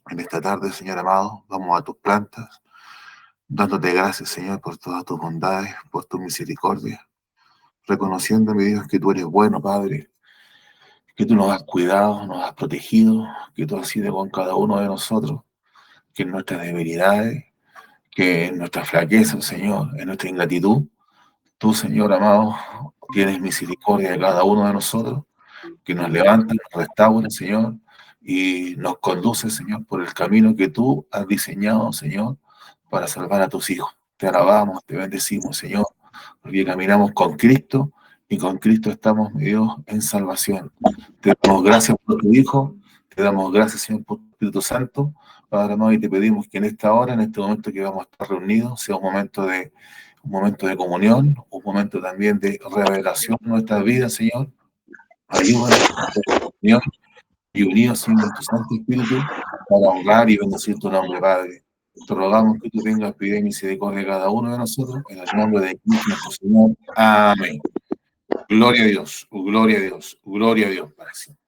En esta tarde, Señor amado, vamos a tus plantas, dándote gracias, Señor, por todas tus bondades, por tu misericordia, reconociendo, mi Dios, que tú eres bueno, Padre, que tú nos has cuidado, nos has protegido, que tú has sido con cada uno de nosotros, que en nuestras debilidades, que en nuestra flaqueza, Señor, en nuestra ingratitud, tú, Señor amado, tienes misericordia de cada uno de nosotros, que nos levanta, nos restaura, Señor, y nos conduce, Señor, por el camino que tú has diseñado, Señor, para salvar a tus hijos. Te alabamos, te bendecimos, Señor, porque caminamos con Cristo y con Cristo estamos, mi Dios, en salvación. Te damos gracias por tu Hijo, te damos gracias, Señor, por tu Espíritu Santo, Padre amado, y te pedimos que en esta hora, en este momento que vamos a estar reunidos, sea un momento de comunión, un momento también de revelación en nuestras vidas, Señor. Ayúdanos a ser unión y unidos, Señor, en tu Santo Espíritu, para honrar y bendecir tu nombre, Padre. Te rogamos que tú tengas piedad y misericordia de cada uno de nosotros, en el nombre de Cristo nuestro Señor. Amén. Gloria a Dios, gloria a Dios, gloria a Dios para siempre.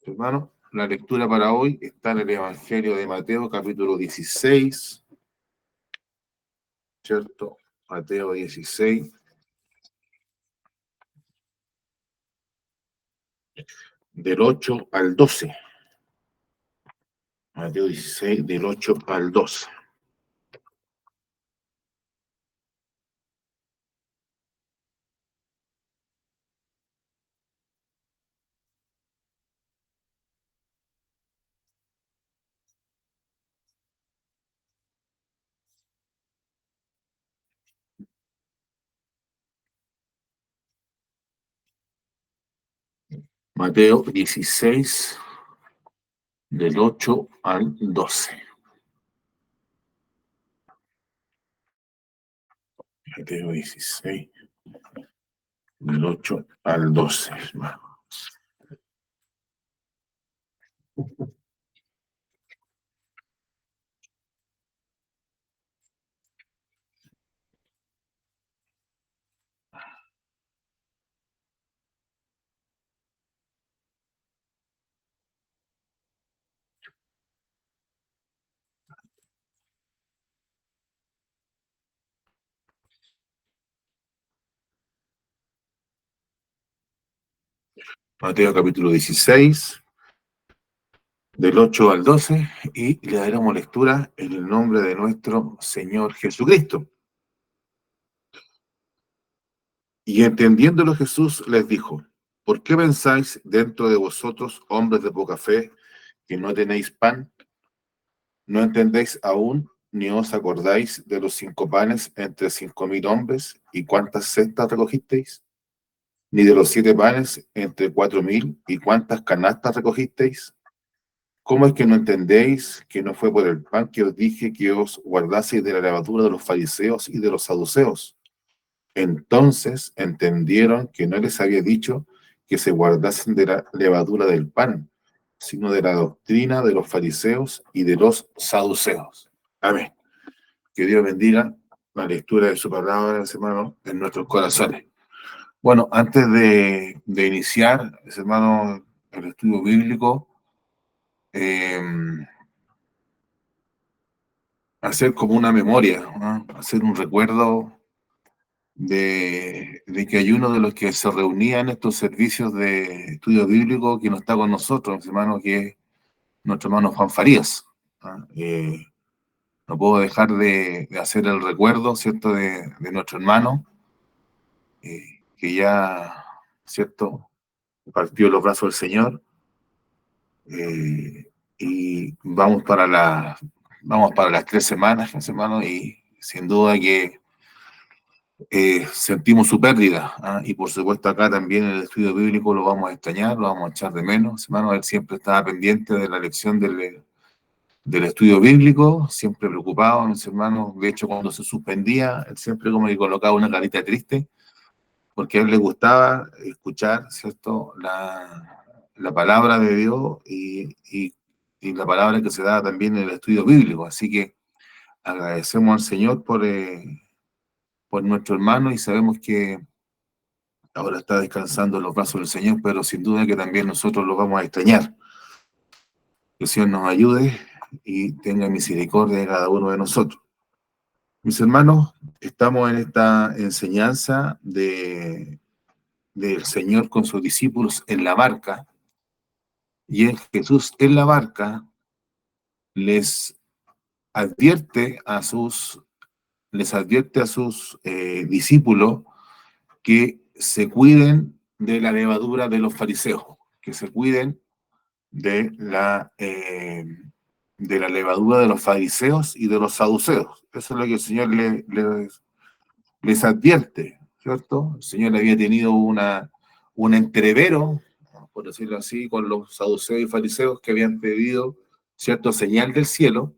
Hermano, la lectura para hoy está en el Evangelio de Mateo, capítulo 16, ¿cierto? Mateo 16, del 8 al 12. Mateo 16, del 8 al 12. Mateo 16, del 8 al 12. Mateo 16, del 8 al 12, hermano. Mateo capítulo 16, del 8 al 12, y le daremos lectura en el nombre de nuestro Señor Jesucristo. Y entendiéndolo Jesús les dijo, ¿por qué pensáis dentro de vosotros, hombres de poca fe, que no tenéis pan? ¿No entendéis aún, ni os acordáis de los 5 panes entre 5.000 hombres, y cuántas cestas recogisteis? ¿Ni de los 7 panes entre 4.000, y cuántas canastas recogisteis? ¿Cómo es que no entendéis que no fue por el pan que os dije que os guardaseis de la levadura de los fariseos y de los saduceos? Entonces entendieron que no les había dicho que se guardasen de la levadura del pan, sino de la doctrina de los fariseos y de los saduceos. Amén. Que Dios bendiga la lectura de su palabra, hermano, en nuestros corazones. Bueno, antes de iniciar, hermano, el estudio bíblico, hacer como una memoria, ¿no? Hacer un recuerdo de que hay uno de los que se reunía en estos servicios de estudio bíblico que no está con nosotros, hermano, que es nuestro hermano Juan Farías. ¿No? No puedo dejar de hacer el recuerdo, ¿cierto?, de nuestro hermano, que ya, ¿cierto?, partió los brazos del Señor, y vamos para las 3 semanas, hermano, y sin duda que sentimos su pérdida, ¿ah? Y por supuesto acá también en el estudio bíblico lo vamos a extrañar, lo vamos a echar de menos, hermano. Él siempre estaba pendiente de la lección del estudio bíblico, siempre preocupado, mis hermanos. De hecho, cuando se suspendía, él siempre como que colocaba una carita triste, porque a él le gustaba escuchar, ¿cierto?, la palabra de Dios y la palabra que se da también en el estudio bíblico. Así que agradecemos al Señor por nuestro hermano y sabemos que ahora está descansando en los brazos del Señor, pero sin duda que también nosotros lo vamos a extrañar. Que el Señor nos ayude y tenga misericordia de cada uno de nosotros. Mis hermanos, estamos en esta enseñanza del Señor con sus discípulos en la barca, y en Jesús en la barca les advierte a sus, discípulos que se cuiden de la levadura de los fariseos, que se cuiden de la levadura de los fariseos y de los saduceos. Eso es lo que el Señor les advierte, ¿cierto? El Señor había tenido un entrevero, por decirlo así, con los saduceos y fariseos que habían pedido cierta señal del cielo,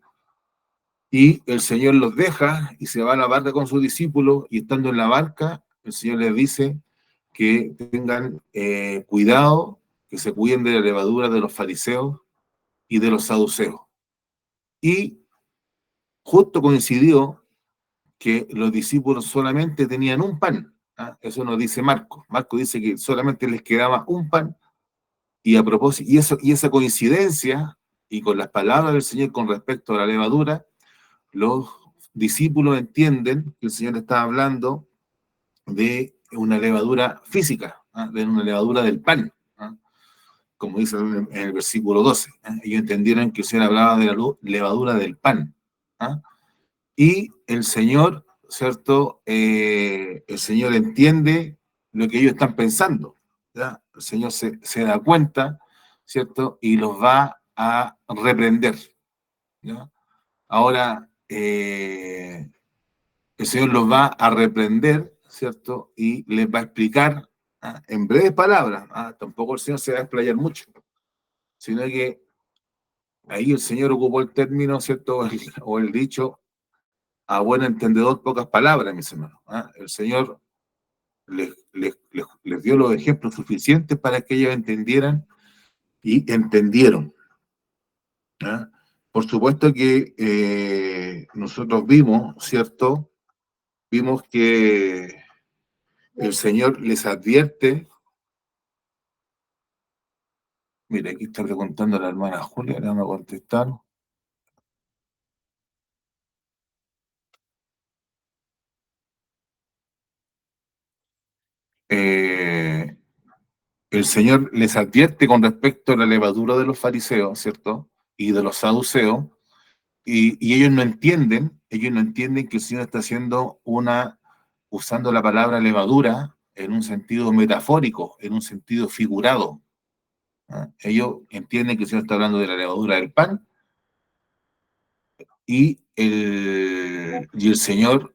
y el Señor los deja y se va a la barca con sus discípulos, y estando en la barca, el Señor les dice que tengan cuidado, que se cuiden de la levadura de los fariseos y de los saduceos. Y justo coincidió que los discípulos solamente tenían un pan. ¿Ah? Eso nos dice Marcos. Marcos dice que solamente les quedaba un pan, y a propósito, y esa coincidencia, y con las palabras del Señor con respecto a la levadura, los discípulos entienden que el Señor está hablando de una levadura física, ¿ah? De una levadura del pan, ¿ah? Como dice en el versículo 12. ¿Ah? Ellos entendieron que el Señor hablaba de la levadura del pan. ¿Ah? Y el Señor, ¿cierto? El Señor entiende lo que ellos están pensando, ¿ya? El Señor se da cuenta, ¿cierto? Y los va a reprender, ¿ya? Ahora, el Señor los va a reprender, ¿cierto? Y les va a explicar, ¿ah? En breves palabras, ¿ah? Tampoco el Señor se va a explayar mucho, sino que ahí el Señor ocupó el término, ¿cierto? O el dicho, a buen entendedor, pocas palabras, mis hermanos. ¿Ah? El Señor les dio los ejemplos suficientes para que ellos entendieran y entendieron. ¿Ah? Por supuesto que nosotros vimos, ¿cierto? Vimos que el Señor les advierte. Mira, aquí está preguntando la hermana Julia, le vamos a contestar. Eh, el Señor les advierte con respecto a la levadura de los fariseos, ¿cierto? Y de los saduceos, y ellos no entienden que el Señor está usando la palabra levadura en un sentido metafórico, en un sentido figurado. ¿Ah? Ellos entienden que el Señor está hablando de la levadura del pan, y el Señor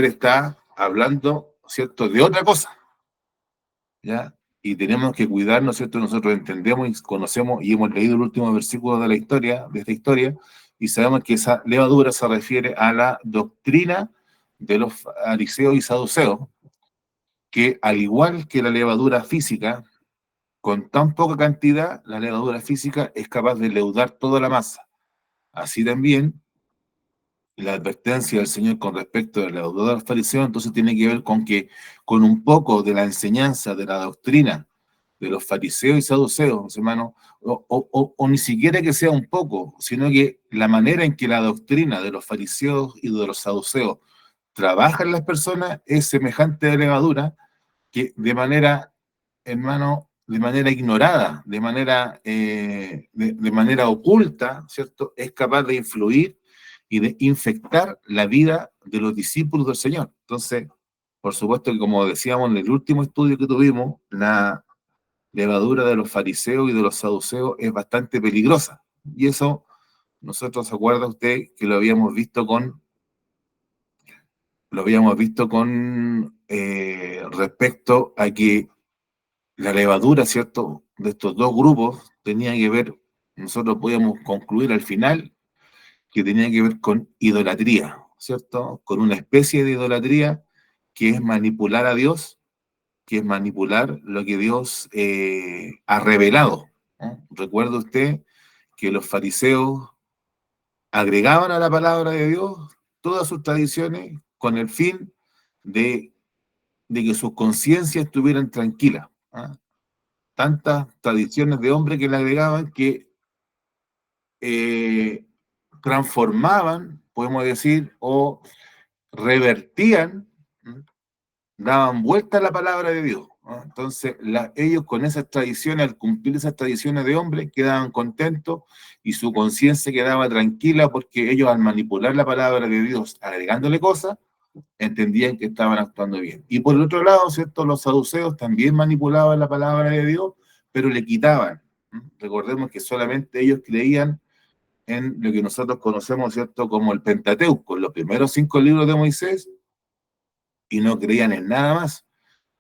está hablando, ¿cierto?, de otra cosa, ¿ya? Y tenemos que cuidarnos, ¿cierto? Nosotros entendemos y conocemos y hemos leído el último versículo de la historia, de esta historia, y sabemos que esa levadura se refiere a la doctrina de los fariseos y saduceos, que al igual que la levadura física, con tan poca cantidad, la levadura física es capaz de leudar toda la masa. Así también, la advertencia del Señor con respecto de la levadura de los fariseos, entonces tiene que ver con que con un poco de la enseñanza, de la doctrina de los fariseos y saduceos, hermanos, o ni siquiera que sea un poco, sino que la manera en que la doctrina de los fariseos y de los saduceos trabaja en las personas es semejante de levadura, que de manera, hermano, de manera ignorada, de manera oculta, ¿cierto? Es capaz de influir y de infectar la vida de los discípulos del Señor. Entonces, por supuesto que, como decíamos en el último estudio que tuvimos, la levadura de los fariseos y de los saduceos es bastante peligrosa. Y eso, nosotros, ¿se acuerda usted que lo habíamos visto con respecto a que la levadura, ¿cierto?, de estos dos grupos tenía que ver, nosotros podíamos concluir al final que tenía que ver con idolatría, ¿cierto? Con una especie de idolatría que es manipular a Dios, que es manipular lo que Dios ha revelado, ¿no? Recuerda usted que los fariseos agregaban a la palabra de Dios todas sus tradiciones con el fin de, de que sus conciencias estuvieran tranquilas. ¿Ah? Tantas tradiciones de hombre que le agregaban que transformaban, podemos decir, o revertían, daban vuelta a la palabra de Dios, ¿no? Entonces, ellos con esas tradiciones, al cumplir esas tradiciones de hombre, quedaban contentos y su conciencia quedaba tranquila porque ellos al manipular la palabra de Dios, agregándole cosas, entendían que estaban actuando bien. Y por el otro lado, ¿cierto? Los saduceos también manipulaban la palabra de Dios, pero le quitaban. Recordemos que solamente ellos creían en lo que nosotros conocemos, ¿cierto?, como el Pentateuco, los primeros 5 libros de Moisés, y no creían en nada más.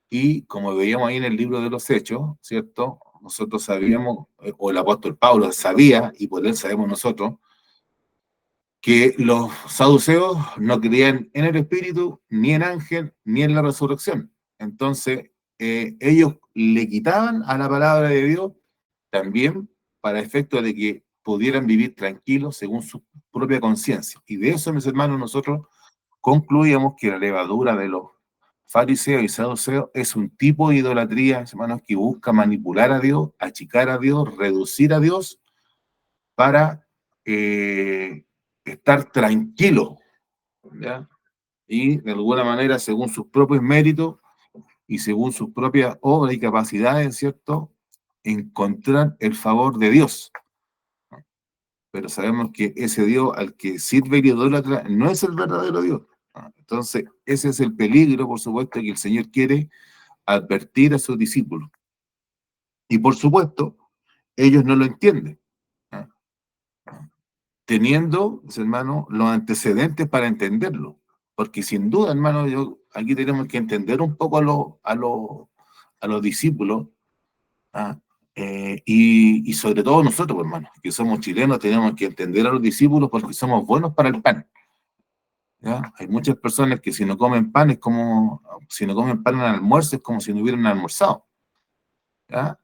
Y como veíamos ahí en el libro de los Hechos, ¿cierto? Nosotros sabíamos, o el apóstol Pablo sabía, y por él sabemos nosotros, que los saduceos no creían en el Espíritu, ni en ángel, ni en la resurrección. Entonces, ellos le quitaban a la palabra de Dios también para efecto de que pudieran vivir tranquilos según su propia conciencia. Y de eso, mis hermanos, nosotros concluíamos que la levadura de los fariseos y saduceos es un tipo de idolatría, hermanos, que busca manipular a Dios, achicar a Dios, reducir a Dios para estar tranquilo, ¿ya? Y de alguna manera, según sus propios méritos y según sus propias obras y capacidades, ¿cierto?, encontrar el favor de Dios. Pero sabemos que ese Dios al que sirve y idólatra no es el verdadero Dios. Entonces, ese es el peligro, por supuesto, que el Señor quiere advertir a sus discípulos. Y por supuesto, ellos no lo entienden, ¿no?, teniendo, hermano, los antecedentes para entenderlo. Porque sin duda, hermano, aquí tenemos que entender un poco a los discípulos, ¿ah? Y sobre todo nosotros, hermano, que somos chilenos, tenemos que entender a los discípulos porque somos buenos para el pan, ¿ya? Hay muchas personas que si no comen pan es como, si no comen pan en el almuerzo es como si no hubieran almorzado, ¿ya?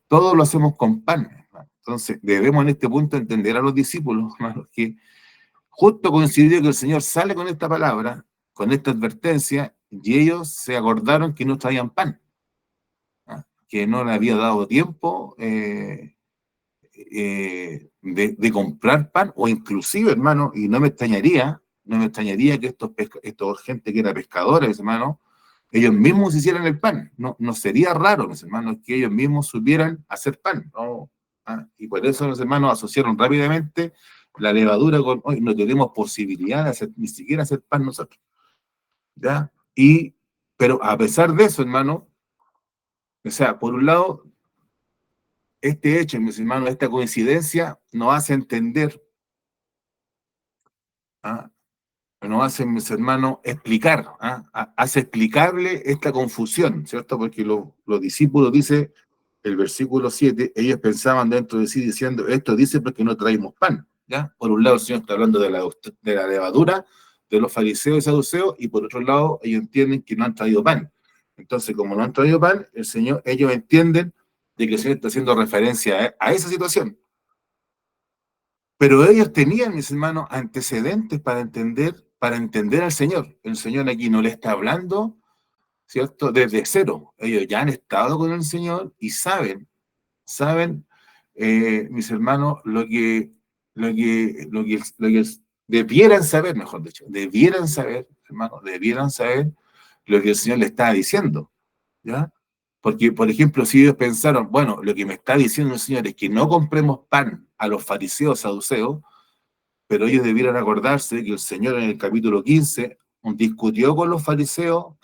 Todo lo hacemos con pan, ¿no? Entonces debemos en este punto entender a los discípulos, hermano, que justo coincidió que el Señor sale con esta palabra, con esta advertencia, y ellos se acordaron que no traían pan, ¿no?, que no le había dado tiempo de comprar pan, o inclusive, hermano, y no me extrañaría que estos gente que era pescadora, hermano, ellos mismos hicieran el pan. No sería raro, mis hermanos, que ellos mismos supieran hacer pan, ¿no? Y por eso los hermanos asociaron rápidamente la levadura con, hoy no tenemos posibilidad de hacer, ni siquiera hacer pan nosotros, ¿ya? Pero a pesar de eso, hermano, o sea, por un lado, este hecho, mis hermanos, esta coincidencia nos hace entender, ¿ah?, nos hace, mis hermanos, explicar, hace explicable esta confusión, ¿cierto? Porque los discípulos, dice el versículo 7, ellos pensaban dentro de sí diciendo, esto dice porque no traímos pan, ¿ya? Por un lado el Señor está hablando de la levadura de los fariseos y saduceos, y por otro lado ellos entienden que no han traído pan. Entonces, como no han traído pan, ellos entienden de que el Señor está haciendo referencia a esa situación. Pero ellos tenían, mis hermanos, antecedentes para entender al Señor. El Señor aquí no le está hablando, ¿cierto?, desde cero. Ellos ya han estado con el Señor y saben, mis hermanos, lo que debieran saber, mejor dicho, debieran saber, hermanos, debieran saber lo que el Señor le está diciendo, ¿ya? Porque, por ejemplo, si ellos pensaron, bueno, lo que me está diciendo el Señor es que no compremos pan a los fariseos, saduceos, pero ellos debieran acordarse que el Señor en el capítulo 15 discutió con los fariseos,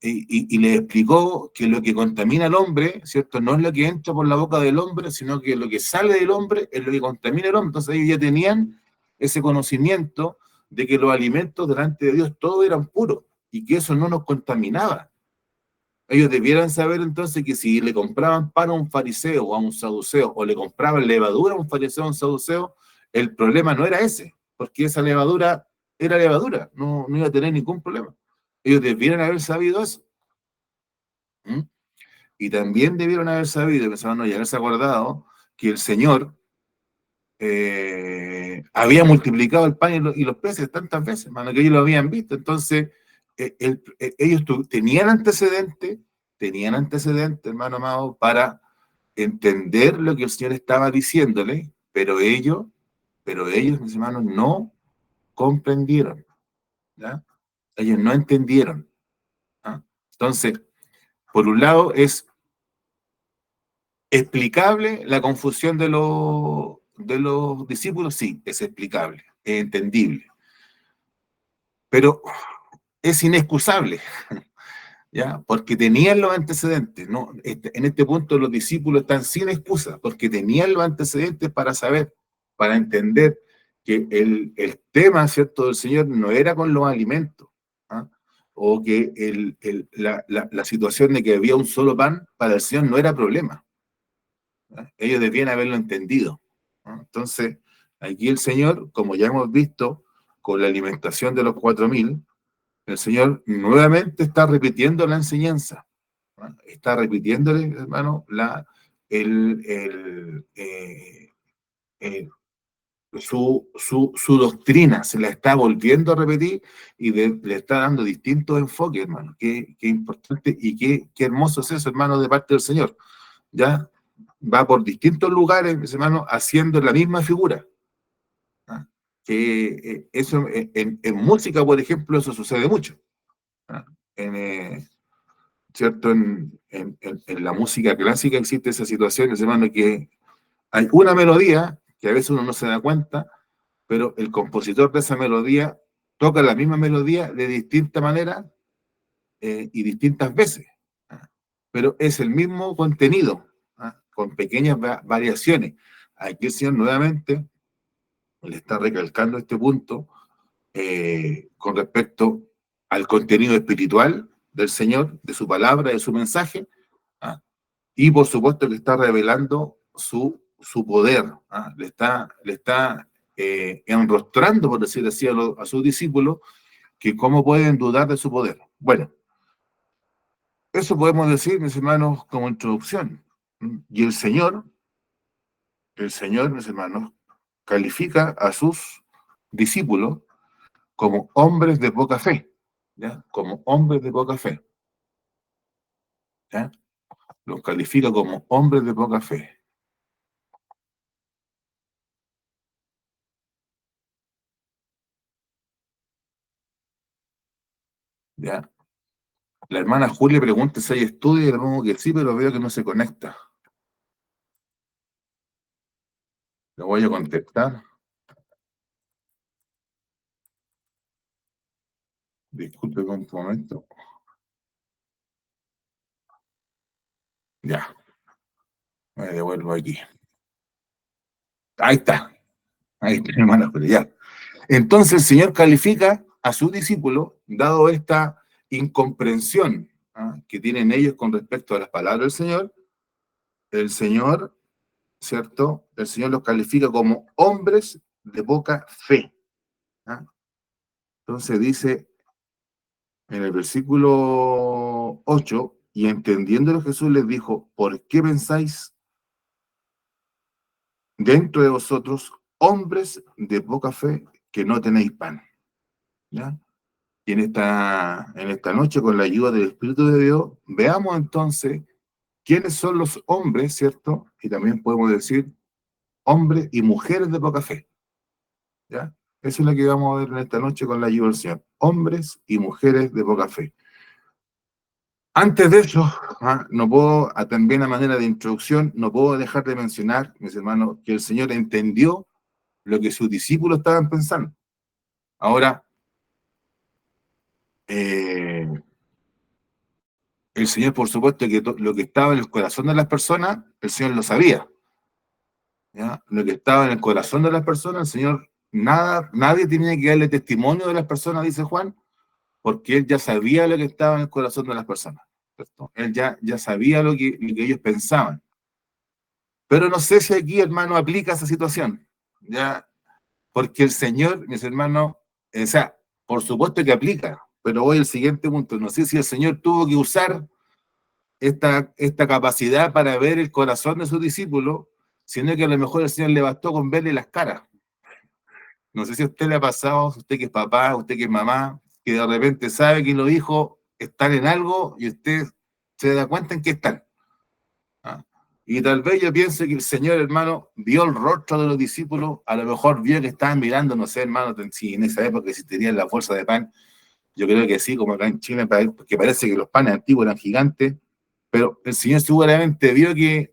y les explicó que lo que contamina al hombre, ¿cierto?, no es lo que entra por la boca del hombre, sino que lo que sale del hombre es lo que contamina al hombre. Entonces ellos ya tenían ese conocimiento de que los alimentos delante de Dios todos eran puros y que eso no nos contaminaba. Ellos debieran saber entonces que si le compraban pan a un fariseo o a un saduceo, o le compraban levadura a un fariseo o a un saduceo, el problema no era ese, porque esa levadura era levadura, no iba a tener ningún problema. Ellos debieran haber sabido eso. ¿Mm? Y también debieron haber sabido, pensaban, y haberse acordado que el Señor había multiplicado el pan y los peces tantas veces, hermano, que ellos lo habían visto. Entonces, ellos tenían antecedentes, hermano amado, para entender lo que el Señor estaba diciéndole, pero ellos, mis hermanos, no comprendieron, ¿ya? Ellos no entendieron. ¿Ah? Entonces, por un lado, es explicable la confusión de los discípulos, sí, es explicable, es entendible, pero es inexcusable, ¿ya? Porque tenían los antecedentes, ¿no? En este punto los discípulos están sin excusa, porque tenían los antecedentes para saber, para entender que el tema, ¿cierto?, del Señor no era con los alimentos, ¿ah? O que la situación de que había un solo pan para el Señor no era problema. ¿Ah? Ellos debían haberlo entendido, ¿no? Entonces, aquí el Señor, como ya hemos visto, con la alimentación de los 4.000, el Señor nuevamente está repitiendo la enseñanza, ¿no? Está repitiéndole, hermano, el, el, eh, eh, su doctrina, se la está volviendo a repetir y le está dando distintos enfoques, hermano. Qué importante y qué hermoso es eso, hermano, de parte del Señor. Ya va por distintos lugares, mis hermanos, haciendo la misma figura. ¿Ah? Que eso en música, por ejemplo, eso sucede mucho. ¿Ah? En, ¿Cierto? En la música clásica existe esa situación, mis hermanos, que hay una melodía que a veces uno no se da cuenta, pero el compositor de esa melodía toca la misma melodía de distinta manera y distintas veces. ¿Ah? Pero es el mismo contenido, ¿ah? Con pequeñas variaciones. Aquí el Señor nuevamente le está recalcando este punto con respecto al contenido espiritual del Señor, de su palabra, de su mensaje, ¿ah? Y por supuesto que está revelando su poder, ¿ah? Le está enrostrando, por decir así, a sus discípulos, que cómo pueden dudar de su poder. Bueno, eso podemos decir, mis hermanos, como introducción. Y el Señor, mis hermanos, califica a sus discípulos como hombres de poca fe, ¿ya? Como hombres de poca fe, ¿ya? Los califica como hombres de poca fe, ¿ya? La hermana Julia pregunta si hay estudio, y le pongo que sí, pero veo que no se conecta. Le voy a contestar. Disculpe un momento. Ya, me devuelvo aquí. Ahí está, ahí está, hermana Julia, ya. Entonces el Señor califica a sus discípulos, dado esta incomprensión, ¿ah?, que tienen ellos con respecto a las palabras del Señor, el Señor, ¿cierto? El Señor los califica como hombres de poca fe. ¿Ah? Entonces dice en el versículo 8, y entendiéndolo Jesús les dijo, ¿por qué pensáis dentro de vosotros, hombres de poca fe, que no tenéis pan? ¿Ya? Y en esta noche, con la ayuda del Espíritu de Dios, veamos entonces quiénes son los hombres, ¿cierto? Y también podemos decir hombres y mujeres de poca fe, ¿ya? Eso es lo que vamos a ver en esta noche con la ayuda del Señor. Hombres y mujeres de poca fe. Antes de eso, no puedo, también a manera de introducción, no puedo dejar de mencionar, mis hermanos, que el Señor entendió lo que sus discípulos estaban pensando. Ahora, eh, el Señor, por supuesto, que lo que estaba en el corazón de las personas, el Señor lo sabía, ¿ya? Lo que estaba en el corazón de las personas, el Señor, nadie tenía que darle testimonio de las personas, dice Juan, porque Él ya sabía lo que estaba en el corazón de las personas, ¿cierto? Él ya sabía lo que ellos pensaban. Pero no sé si aquí, hermano, aplica esa situación, ¿ya? Porque el Señor, mis hermanos, o sea, por supuesto que aplica, pero voy al siguiente punto. No sé si el Señor tuvo que usar esta capacidad para ver el corazón de sus discípulos, sino que a lo mejor el Señor le bastó con verle las caras. No sé si a usted le ha pasado, usted que es papá, usted que es mamá, que de repente sabe que los hijos están en algo y usted se da cuenta en qué están. ¿Ah? Y tal vez yo piense que el Señor, hermano, vio el rostro de los discípulos, a lo mejor vio que estaban mirando, no sé, hermano, si en esa época existirían las bolsas de pan, yo creo que sí, como acá en Chile, porque parece que los panes antiguos eran gigantes, pero el Señor seguramente vio que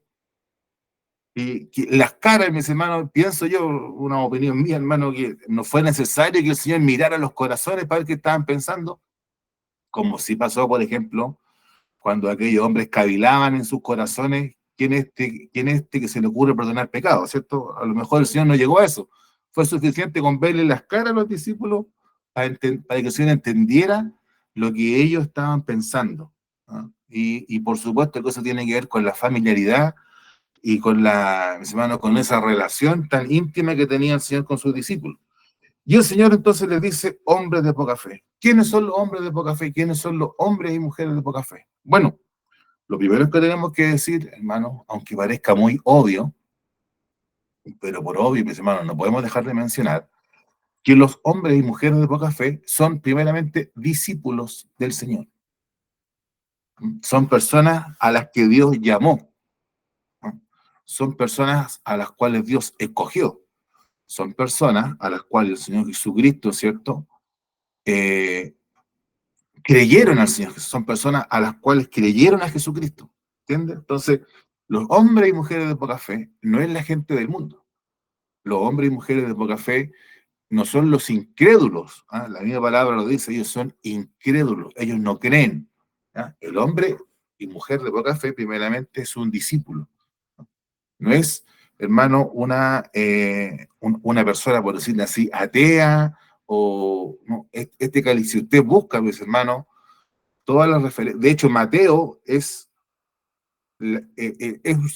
las caras, mis hermanos, pienso yo, una opinión mía, hermano, que no fue necesario que el Señor mirara los corazones para ver qué estaban pensando, como si pasó, por ejemplo, cuando aquellos hombres cavilaban en sus corazones, quién es este que se le ocurre perdonar pecados, ¿cierto? A lo mejor el Señor no llegó a eso. Fue suficiente con verle las caras a los discípulos para que el Señor entendiera lo que ellos estaban pensando. ¿No? Y por supuesto que eso tiene que ver con la familiaridad y con mis hermanos, con esa relación tan íntima que tenía el Señor con sus discípulos. Y el Señor entonces les dice, hombres de poca fe. ¿Quiénes son los hombres de poca fe? ¿Quiénes son los hombres y mujeres de poca fe? Bueno, lo primero que tenemos que decir, hermano, aunque parezca muy obvio, pero por obvio, mis hermanos, no podemos dejar de mencionar que los hombres y mujeres de poca fe son primeramente discípulos del Señor. Son personas a las que Dios llamó. ¿No? Son personas a las cuales Dios escogió. Son personas a las cuales el Señor Jesucristo, ¿cierto? Eh, creyeron al Señor Jesús. Son personas a las cuales creyeron a Jesucristo. ¿Entiendes? Entonces, los hombres y mujeres de poca fe no es la gente del mundo. Los hombres y mujeres de poca fe no son los incrédulos. ¿Ah? La misma palabra lo dice, ellos son incrédulos, ellos no creen. ¿Ah? El hombre y mujer de poca fe, primeramente, es un discípulo. No es, hermano, una persona, por decirlo así, atea, o no, si usted busca, mis hermanos, todas las referencias. De hecho, Mateo es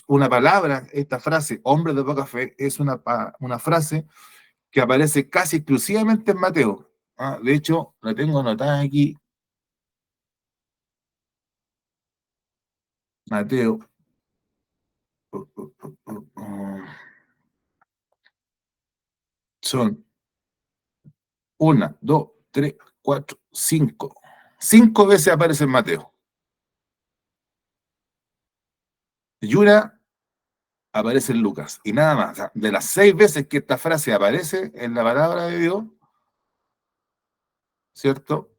una palabra, esta frase, hombre de poca fe, es una frase que aparece casi exclusivamente en Mateo. Ah, de hecho, la tengo anotada aquí, Mateo. Son una, dos, tres, cuatro, cinco. 5 veces aparece en Mateo. Y una aparece en Lucas. Y nada más. O sea, de las 6 veces que esta frase aparece en la palabra de Dios, ¿cierto?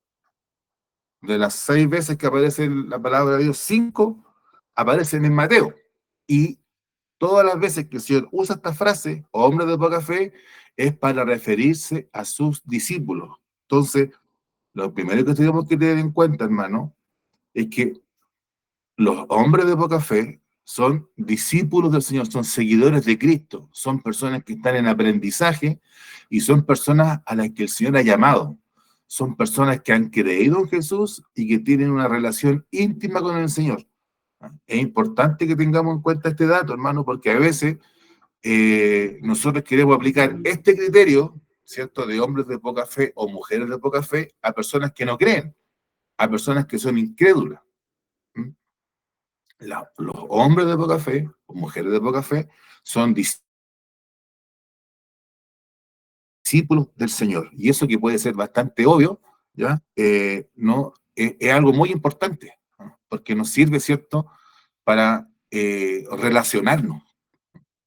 De las 6 veces que aparece en la palabra de Dios, 5 aparecen en Mateo. Y todas las veces que el Señor usa esta frase, hombre de poca fe, es para referirse a sus discípulos. Entonces, lo primero que tenemos que tener en cuenta, hermano, es que los hombres de poca fe son discípulos del Señor, son seguidores de Cristo, son personas que están en aprendizaje y son personas a las que el Señor ha llamado. Son personas que han creído en Jesús y que tienen una relación íntima con el Señor. Es importante que tengamos en cuenta este dato, hermano, porque a veces nosotros queremos aplicar este criterio, ¿cierto?, de hombres de poca fe o mujeres de poca fe a personas que no creen, a personas que son incrédulas. ¿Mm? Los hombres de poca fe o mujeres de poca fe son discípulos del Señor. Y eso que puede ser bastante obvio, ¿ya? No, es algo muy importante, ¿no? Porque nos sirve, ¿cierto?, para relacionarnos.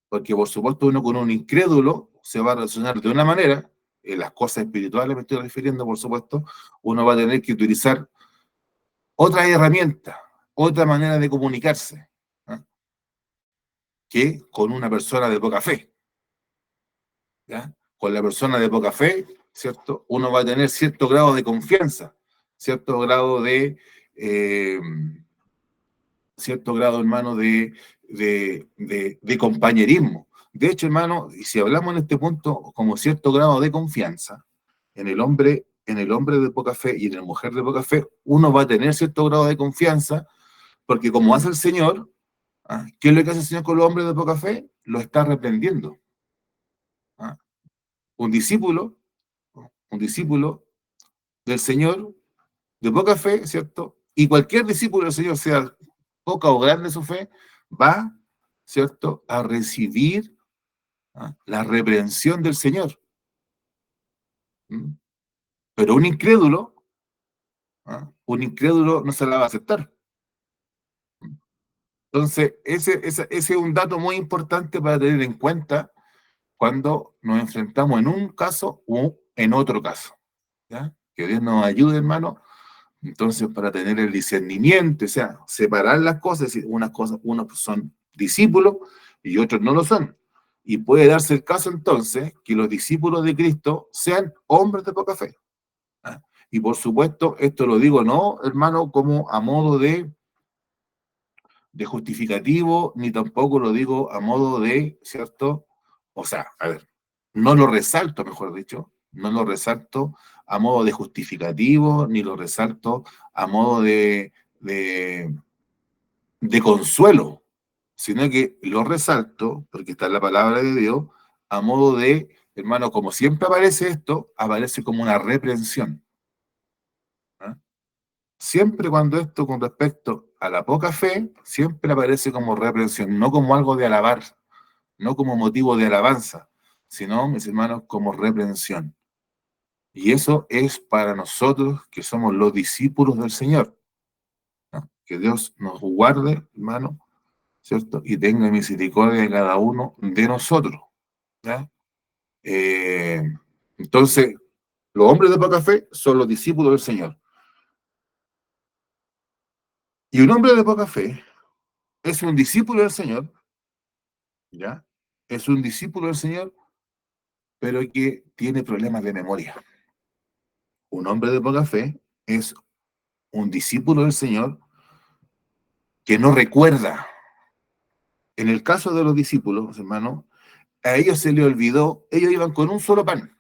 Porque por supuesto uno con un incrédulo se va a relacionar de una manera, en las cosas espirituales me estoy refiriendo, por supuesto, uno va a tener que utilizar otras herramientas, otra manera de comunicarse, ¿no? Que con una persona de poca fe. ¿Ya? Con la persona de poca fe, ¿cierto? Uno va a tener cierto grado de confianza, cierto grado eh, cierto grado, hermano, de compañerismo. De hecho, hermano, y si hablamos en este punto como cierto grado de confianza, en el hombre de poca fe y en la mujer de poca fe, uno va a tener cierto grado de confianza, porque como hace el Señor, ¿ah? ¿Qué es lo que hace el Señor con los hombres de poca fe? Lo está reprendiendo. ¿Ah? Un discípulo, un discípulo del Señor, de poca fe, ¿cierto? Y cualquier discípulo del Señor, sea poca o grande su fe, va, ¿cierto?, a recibir, ¿ah?, la reprensión del Señor. ¿Mm? Pero un incrédulo no se la va a aceptar. Entonces, ese es un dato muy importante para tener en cuenta cuando nos enfrentamos en un caso u en otro caso. ¿Ya? Que Dios nos ayude, hermano. Entonces, para tener el discernimiento, o sea, separar las cosas, es decir, unos son discípulos y otros no lo son. Y puede darse el caso entonces que los discípulos de Cristo sean hombres de poca fe. ¿Ah? Y por supuesto, esto lo digo no, hermano, como a modo de justificativo, ni tampoco lo digo a modo de, ¿cierto? O sea, a ver, no lo resalto, mejor dicho, no lo resalto a modo de justificativo, ni lo resalto a modo de, de consuelo, sino que lo resalto, porque está en la palabra de Dios, a modo de, hermano, como siempre aparece esto, aparece como una reprensión. ¿Ah? Siempre cuando esto con respecto a la poca fe, siempre aparece como reprensión, no como algo de alabar, no como motivo de alabanza, sino, mis hermanos, como reprensión. Y eso es para nosotros que somos los discípulos del Señor, ¿no? Que Dios nos guarde, hermano, ¿cierto? Y tenga misericordia de cada uno de nosotros, ¿ya? Eh, entonces, los hombres de poca fe son los discípulos del Señor. Y un hombre de poca fe es un discípulo del Señor, ¿ya? Es un discípulo del Señor, pero que tiene problemas de memoria. Un hombre de poca fe es un discípulo del Señor que no recuerda. En el caso de los discípulos, hermano, a ellos se les olvidó, ellos iban con un solo pan,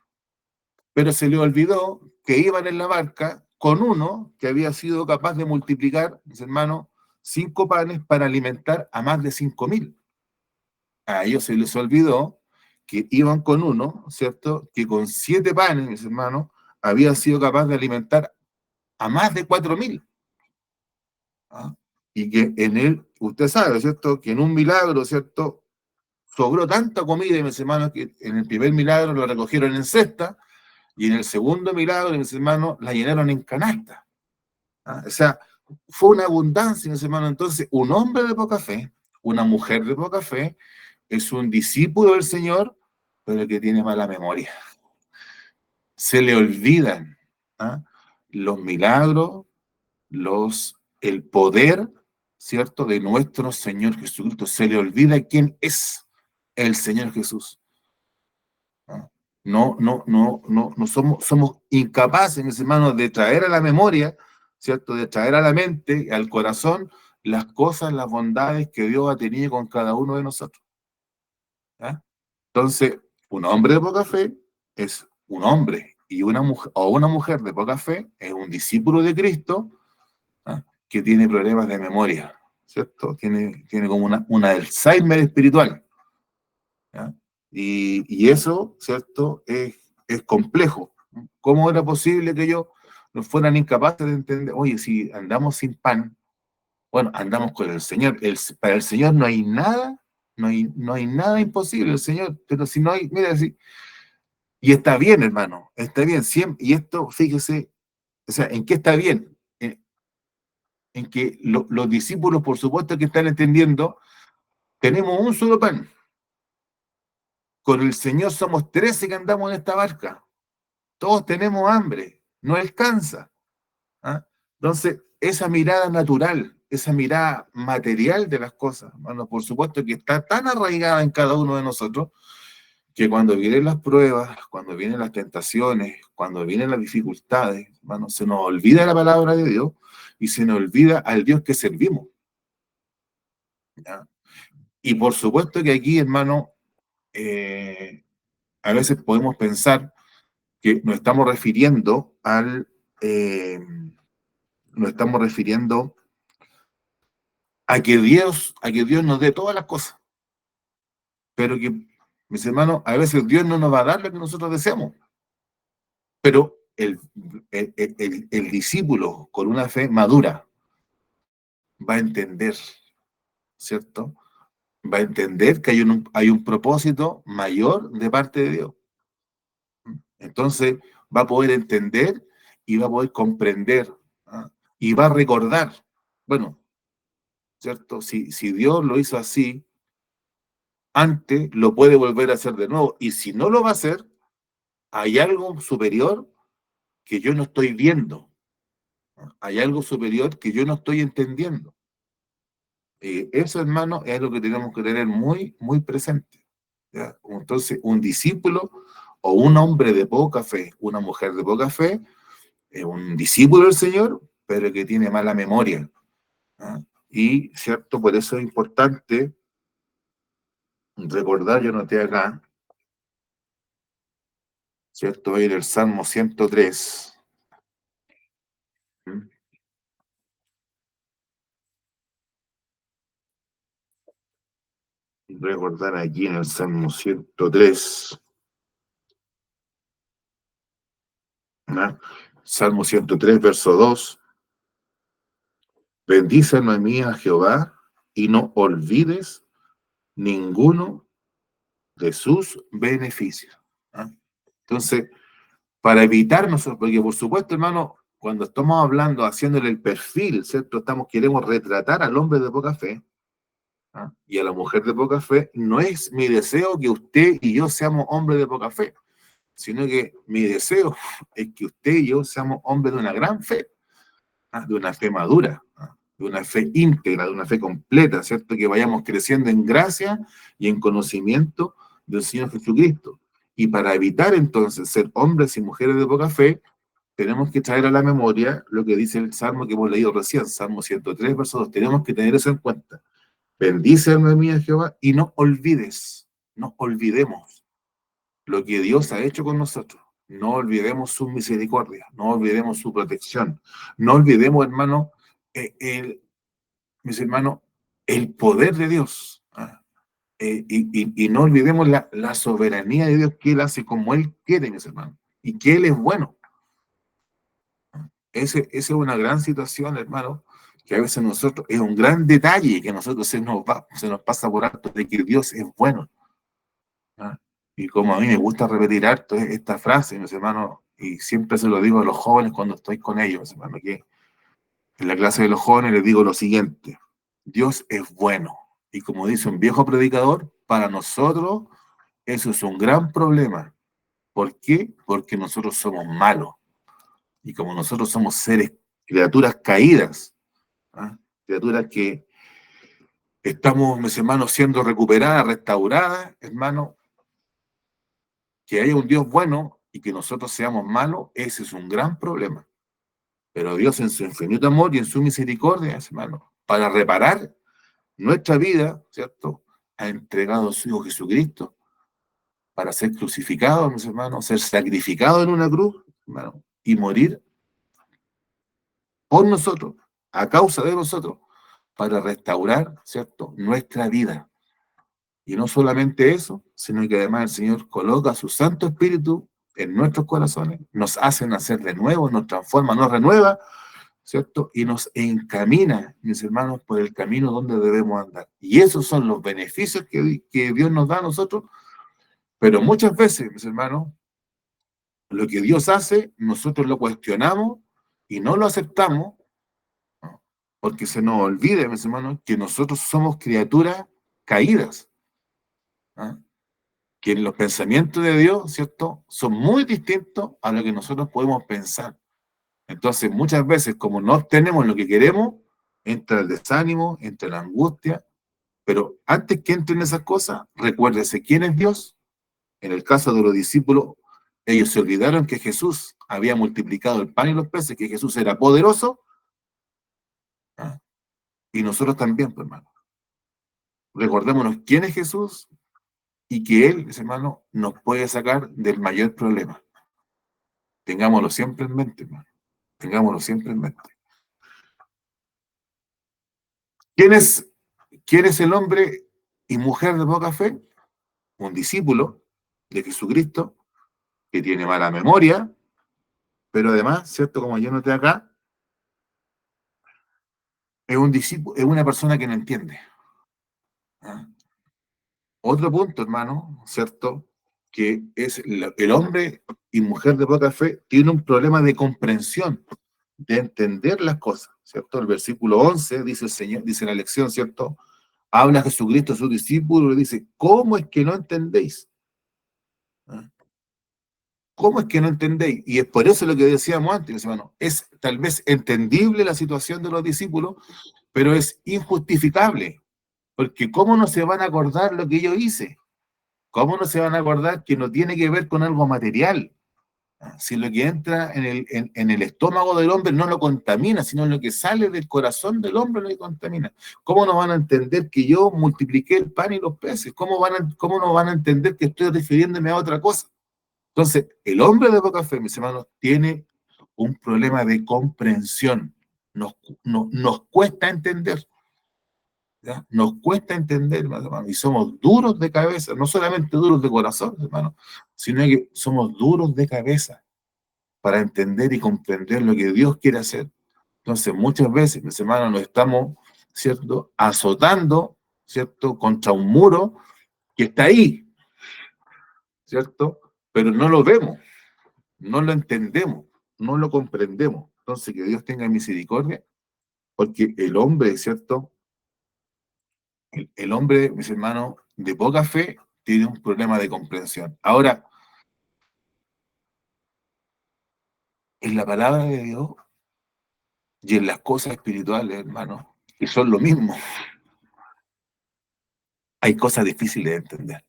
pero se les olvidó que iban en la barca con uno que había sido capaz de multiplicar, mis hermanos, 5 panes para alimentar a más de 5.000. A ellos se les olvidó que iban con uno, ¿cierto? Que con 7 panes, mis hermanos, había sido capaz de alimentar a más de 4.000. ¿Ah? Y que en él, usted sabe, ¿cierto? Que en un milagro, ¿cierto? Sobró tanta comida, mis hermanos, que en el primer milagro lo recogieron en cesta y en el segundo milagro, mis hermanos, la llenaron en canasta. ¿Ah? O sea, fue una abundancia, mis hermanos. Entonces, un hombre de poca fe, una mujer de poca fe, es un discípulo del Señor, pero que tiene mala memoria. Se le olvidan, ¿ah? Los milagros, el poder, ¿cierto?, de nuestro Señor Jesucristo. Se le olvida quién es el Señor Jesús. ¿No? No somos incapaces, mis hermanos, de traer a la memoria, ¿cierto? De traer a la mente, al corazón, las cosas, las bondades que Dios ha tenido con cada uno de nosotros. ¿Ya? Entonces, un hombre de poca fe es un hombre y una mujer, o una mujer de poca fe es un discípulo de Cristo, ¿ah? Que tiene problemas de memoria, ¿cierto? Tiene como un Alzheimer espiritual. ¿Ya? Y eso, ¿cierto? Es complejo. ¿Cómo era posible que ellos no fueran incapaces de entender, oye, si andamos sin pan, bueno, andamos con el Señor. Para el Señor no hay nada, no hay nada imposible, el Señor, pero si no hay, mira, y está bien, hermano, está bien, siempre, y esto, fíjese, o sea, ¿en qué está bien? En que los discípulos, por supuesto que están entendiendo, tenemos un solo pan, con el Señor somos 13 que andamos en esta barca. Todos tenemos hambre, no alcanza. ¿Ah? Entonces, esa mirada natural, esa mirada material de las cosas, bueno, por supuesto que está tan arraigada en cada uno de nosotros que cuando vienen las pruebas, cuando vienen las tentaciones, cuando vienen las dificultades, bueno, se nos olvida la palabra de Dios y se nos olvida al Dios que servimos. ¿Ya? Y por supuesto que aquí, hermano, a veces podemos pensar que eh, nos estamos refiriendo a que Dios nos dé todas las cosas, pero que, mis hermanos, a veces Dios no nos va a dar lo que nosotros deseamos, pero el discípulo con una fe madura va a entender, ¿cierto? Va a entender que hay un propósito mayor de parte de Dios. Entonces va a poder entender y va a poder comprender, ¿ah? Y va a recordar. Bueno, ¿cierto? Si Dios lo hizo así antes, lo puede volver a hacer de nuevo. Y si no lo va a hacer, hay algo superior que yo no estoy viendo. Hay algo superior que yo no estoy entendiendo. Eso, hermano, es lo que tenemos que tener muy, muy presente. ¿Ya? Entonces, un discípulo o un hombre de poca fe, una mujer de poca fe, es un discípulo del Señor, pero que tiene mala memoria. ¿Ah? Y, ¿cierto? Por eso es importante recordar, yo noté acá, ¿cierto? En el Salmo 103. ¿Mm? Recordar aquí en el Salmo 103. ¿Ah? Salmo 103, verso 2. Bendice, alma mía, a Jehová, y no olvides ninguno de sus beneficios. ¿Ah? Entonces, para evitar nosotros, porque por supuesto, hermano, cuando estamos hablando, haciéndole el perfil, ¿cierto? Queremos retratar al hombre de poca fe, ¿ah? Y a la mujer de poca fe. No es mi deseo que usted y yo seamos hombres de poca fe, sino que mi deseo es que usted y yo seamos hombres de una gran fe, ¿ah? De una fe madura, ¿ah? De una fe íntegra, de una fe completa, ¿cierto? Que vayamos creciendo en gracia y en conocimiento del Señor Jesucristo. Y para evitar entonces ser hombres y mujeres de poca fe, tenemos que traer a la memoria lo que dice el Salmo que hemos leído recién, Salmo 103, verso 2. Tenemos que tener eso en cuenta. Bendice, alma mía, Jehová, y no olvides, no olvidemos lo que Dios ha hecho con nosotros. No olvidemos su misericordia, no olvidemos su protección, no olvidemos, hermano, mis hermanos, el poder de Dios. ¿Ah? Y no olvidemos la soberanía de Dios, que Él hace como Él quiere, mis hermanos, y que Él es bueno. Esa es una gran situación, hermano, que a veces nosotros, es un gran detalle que a nosotros se nos pasa por alto de que Dios es bueno. ¿Ah? Y como a mí me gusta repetir harto esta frase, mis hermanos, y siempre se lo digo a los jóvenes cuando estoy con ellos, mis hermanos, que en la clase de los jóvenes les digo lo siguiente: Dios es bueno. Y como dice un viejo predicador, para nosotros eso es un gran problema. ¿Por qué? Porque nosotros somos malos. Y como nosotros somos seres, criaturas caídas, ¿ah? Criaturas que estamos, mis hermanos, siendo recuperadas, restauradas, hermano, que haya un Dios bueno y que nosotros seamos malos, ese es un gran problema. Pero Dios en su infinito amor y en su misericordia, hermano, para reparar nuestra vida, ¿cierto? Ha entregado a su Hijo Jesucristo para ser crucificado, mis hermanos, ser sacrificado en una cruz, hermano, y morir por nosotros, a causa de nosotros, para restaurar, ¿cierto?, nuestra vida. Y no solamente eso, sino que además el Señor coloca su Santo Espíritu en nuestros corazones, nos hace nacer de nuevo, nos transforma, nos renueva, ¿cierto? Y nos encamina, mis hermanos, por el camino donde debemos andar. Y esos son los beneficios que Dios nos da a nosotros, pero muchas veces, mis hermanos, lo que Dios hace, nosotros lo cuestionamos y no lo aceptamos, ¿no? Porque se nos olvida, mis hermanos, que nosotros somos criaturas caídas, ¿no? Que los pensamientos de Dios, ¿cierto?, son muy distintos a lo que nosotros podemos pensar. Entonces, muchas veces, como no obtenemos lo que queremos, entra el desánimo, entra la angustia, pero antes que entren esas cosas, recuérdese quién es Dios. En el caso de los discípulos, ellos se olvidaron que Jesús había multiplicado el pan y los peces, que Jesús era poderoso, ¿ah? Y nosotros también, pues, hermano. Recordémonos quién es Jesús y que Él, hermano, nos puede sacar del mayor problema. Tengámoslo siempre en mente, hermano. Tengámoslo siempre en mente. ¿Quién es, quién es el hombre y mujer de poca fe? Un discípulo de Jesucristo que tiene mala memoria, pero además, ¿cierto? Como yo noté acá, es un discípulo, es una persona que no entiende. ¿Ah? Otro punto, hermano, ¿cierto? Que es el hombre y mujer de poca fe tiene un problema de comprensión, de entender las cosas. ¿cierto? El versículo 11 dice el Señor, dice la lección, ¿cierto? Habla Jesucristo a sus discípulos y le dice, ¿cómo es que no entendéis? ¿Ah? ¿Cómo es que no entendéis? Y es por eso lo que decíamos antes, mis hermanos, es tal vez entendible la situación de los discípulos, pero es injustificable, porque ¿cómo no se van a acordar lo que yo hice? ¿Cómo no se van a acordar que no tiene que ver con algo material? Si lo que entra en el estómago del hombre no lo contamina, sino lo que sale del corazón del hombre lo que contamina. ¿Cómo no van a entender que yo multipliqué el pan y los peces? ¿Cómo no van a entender que estoy refiriéndome a otra cosa? Entonces, el hombre de poca fe, mis hermanos, tiene un problema de comprensión. Nos cuesta entender, ¿ya? Nos cuesta entender, hermano, y somos duros de cabeza, no solamente duros de corazón, hermano, sino que somos duros de cabeza para entender y comprender lo que Dios quiere hacer. Entonces, muchas veces, mis hermanos, nos estamos, ¿cierto?, azotando, ¿cierto?, contra un muro que está ahí, ¿cierto? Pero no lo vemos, no lo entendemos, no lo comprendemos. Entonces, que Dios tenga misericordia, porque el hombre, ¿cierto? El hombre, mis hermanos, de poca fe, tiene un problema de comprensión. Ahora, en la palabra de Dios y en las cosas espirituales, hermanos, que son lo mismo, hay cosas difíciles de entender.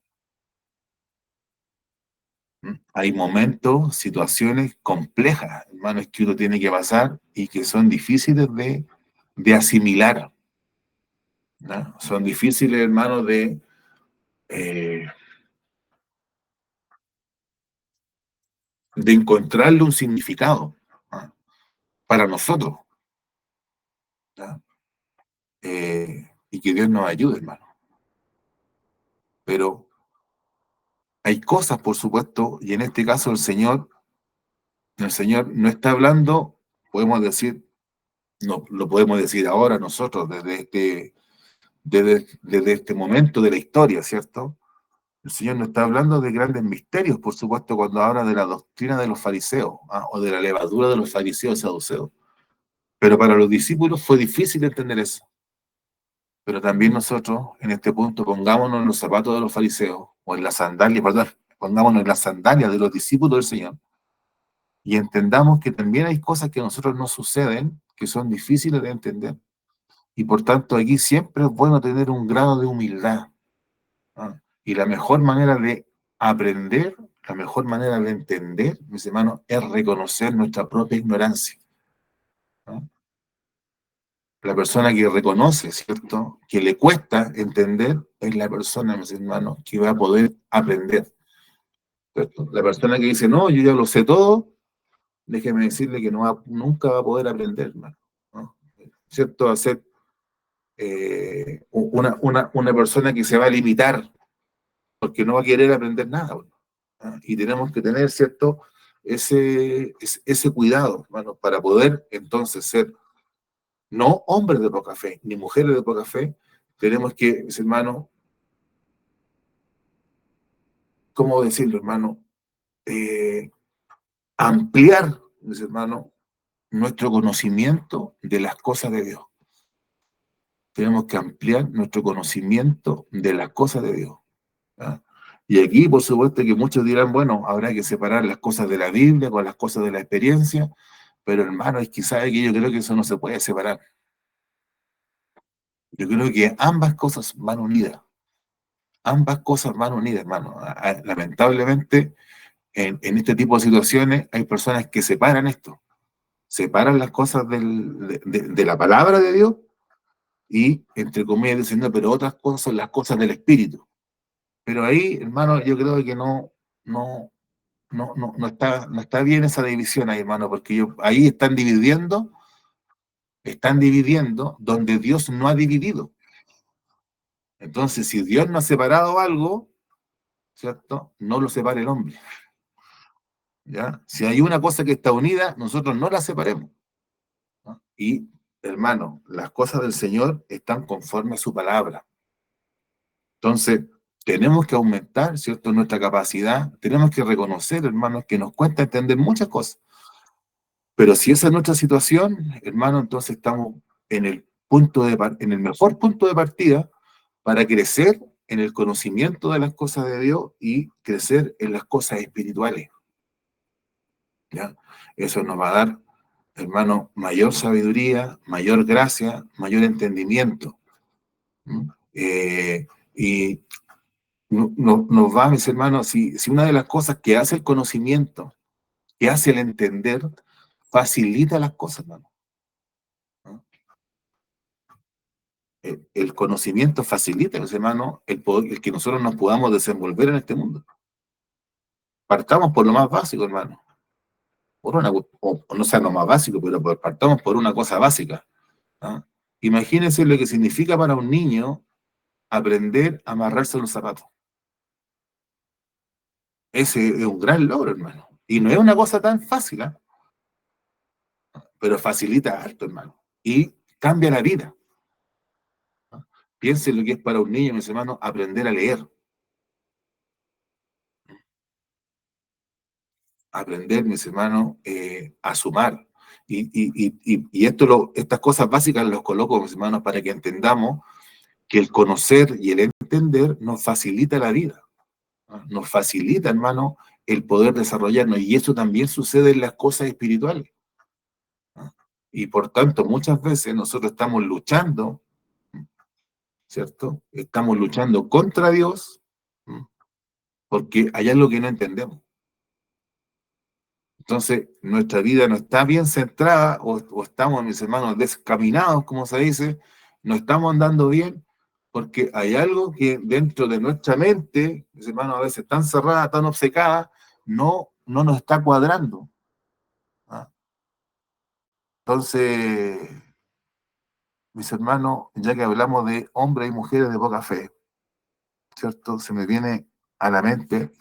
Hay momentos, situaciones complejas, hermanos, que uno tiene que pasar y que son difíciles de asimilar, ¿no? Son difíciles, hermanos, eh, de encontrarle un significado, ¿no?, para nosotros, ¿no? Y que Dios nos ayude, hermano. Pero hay cosas, por supuesto, y en este caso el Señor no está hablando, podemos decir, no, lo podemos decir ahora nosotros, desde este momento de la historia, ¿cierto? El Señor no está hablando de grandes misterios, por supuesto, cuando habla de la doctrina de los fariseos, o de la levadura de los fariseos y saduceos. Pero para los discípulos fue difícil entender eso. Pero también nosotros, en este punto, pongámonos en los zapatos de los fariseos, o en las sandalias, perdón, pongámonos en las sandalias de los discípulos del Señor, y entendamos que también hay cosas que a nosotros nos suceden, que son difíciles de entender. Y por tanto, aquí siempre es bueno tener un grado de humildad. Y la mejor manera de aprender, la mejor manera de entender, mis hermanos, es reconocer nuestra propia ignorancia, ¿no? La persona que reconoce, ¿cierto?, que le cuesta entender, es la persona, mis hermanos, que va a poder aprender, ¿cierto? La persona que dice, no, yo ya lo sé todo, déjeme decirle que nunca va a poder aprender, hermano, ¿no? ¿Cierto? Va a ser una persona que se va a limitar porque no va a querer aprender nada, ¿no? Y tenemos que tener, ¿cierto?, ese cuidado, hermano, para poder entonces ser no hombres de poca fe, ni mujeres de poca fe. Tenemos que, mis hermanos, ¿cómo decirlo, hermano? Eh, Ampliar, mis hermanos, nuestro conocimiento de las cosas de Dios. Tenemos que ampliar nuestro conocimiento de las cosas de Dios, ¿ya? Y aquí, por supuesto, que muchos dirán, bueno, habrá que separar las cosas de la Biblia con las cosas de la experiencia, pero hermano, es que sabe que yo creo que eso no se puede separar. Yo creo que ambas cosas van unidas. Ambas cosas van unidas, hermano. Lamentablemente, en este tipo de situaciones hay personas que separan esto. Separan las cosas de la palabra de Dios y, entre comillas, diciendo, pero otras cosas son las cosas del Espíritu. Pero ahí, hermano, yo creo que no, no está bien esa división ahí, hermano, porque ahí están dividiendo donde Dios no ha dividido. Entonces, si Dios no ha separado algo, ¿cierto? No lo separa el hombre, ¿ya? Si hay una cosa que está unida, nosotros no la separemos, ¿no? Y, hermano, las cosas del Señor están conforme a su palabra. Entonces, tenemos que aumentar, ¿cierto?, nuestra capacidad. Tenemos que reconocer, hermanos, que nos cuesta entender muchas cosas. Pero si esa es nuestra situación, hermano, entonces estamos en en el mejor punto de partida para crecer en el conocimiento de las cosas de Dios y crecer en las cosas espirituales, ¿ya? Eso nos va a dar, hermano, mayor sabiduría, mayor gracia, mayor entendimiento. ¿Mm? Y nos va, mis hermanos, si una de las cosas que hace el conocimiento, que hace el entender, facilita las cosas, hermano. ¿No? El conocimiento facilita, mis hermanos, el que nosotros nos podamos desenvolver en este mundo. Partamos por lo más básico, hermano. O no sea lo más básico, pero partamos por una cosa básica. ¿Ah? Imagínense lo que significa para un niño aprender a amarrarse los zapatos. Ese es un gran logro, hermano. Y no es una cosa tan fácil, ¿eh? Pero facilita harto, hermano. Y cambia la vida. ¿Ah? Piensen lo que es para un niño, mis hermanos, aprender a leer. Aprender, mis hermanos, a sumar. Estas cosas básicas las coloco, mis hermanos, para que entendamos que el conocer y el entender nos facilita la vida. ¿No? Nos facilita, hermano, el poder desarrollarnos. Y eso también sucede en las cosas espirituales. ¿No? Y por tanto, muchas veces nosotros estamos luchando, ¿cierto? Estamos luchando contra Dios, ¿no? Porque hay algo que no entendemos. Entonces, nuestra vida no está bien centrada o estamos, mis hermanos, descaminados, como se dice, no estamos andando bien porque hay algo que dentro de nuestra mente, mis hermanos, a veces tan cerrada, tan obcecada, no nos está cuadrando. ¿Ah? Entonces, mis hermanos, ya que hablamos de hombres y mujeres de poca fe, ¿cierto? Se me viene a la mente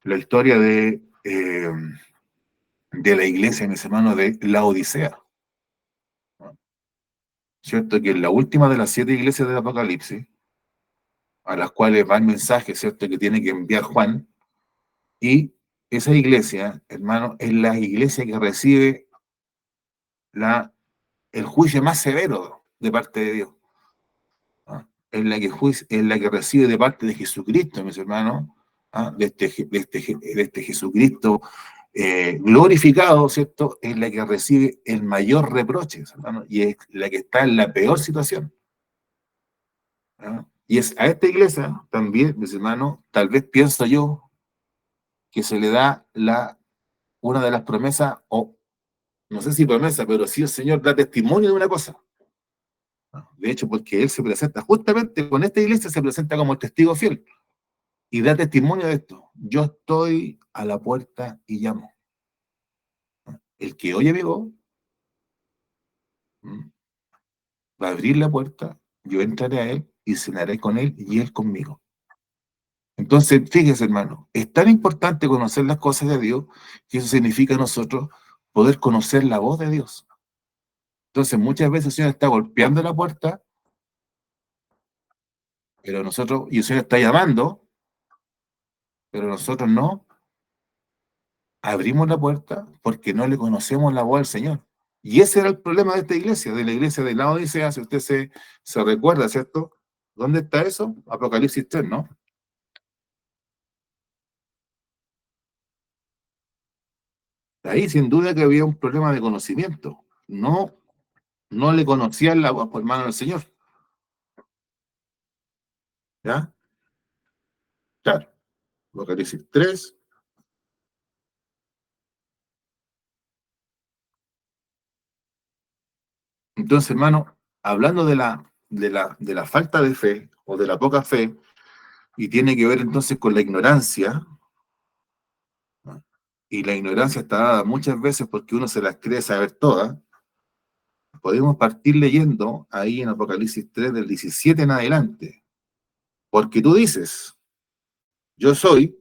la historia de la iglesia, mis hermanos, de la Odisea. ¿Cierto? Que es la última de las 7 iglesias del Apocalipsis, a las cuales va el mensaje, ¿cierto? Que tiene que enviar Juan, y esa iglesia, hermano, es la iglesia que recibe el juicio más severo de parte de Dios. ¿Ah? Es la que recibe de parte de Jesucristo, mis hermanos, ¿ah? De este Jesucristo glorificado, ¿cierto? Es la que recibe el mayor reproche, hermano, y es la que está en la peor situación. ¿Ah? Y es a esta iglesia también, mis hermanos, tal vez pienso yo que se le da una de las promesas, o no sé si promesa, pero sí el Señor da testimonio de una cosa. ¿Ah? De hecho, porque Él se presenta, justamente con esta iglesia se presenta como el testigo fiel y da testimonio de esto. Yo estoy a la puerta y llamo. ¿Ah? El que oye mi voz va a abrir la puerta, yo entraré a Él y cenaré con Él y Él conmigo. Entonces, fíjese, hermano, es tan importante conocer las cosas de Dios que eso significa a nosotros poder conocer la voz de Dios. Entonces, muchas veces el Señor está golpeando la puerta, pero nosotros, y el Señor está llamando, pero nosotros no abrimos la puerta porque no le conocemos la voz del Señor. Y ese era el problema de esta iglesia, de la iglesia de la Odisea, si usted se recuerda, ¿cierto? ¿Dónde está eso? Apocalipsis 3, ¿no? Ahí sin duda que había un problema de conocimiento. No le conocían la voz, por hermano del Señor. ¿Ya? Claro. Apocalipsis 3. Entonces, hermano, hablando de la falta de fe o de la poca fe, y tiene que ver entonces con la ignorancia, ¿no? Y la ignorancia está dada muchas veces porque uno se las cree saber todas, podemos partir leyendo ahí en Apocalipsis 3 del 17 en adelante. Porque tú dices, yo soy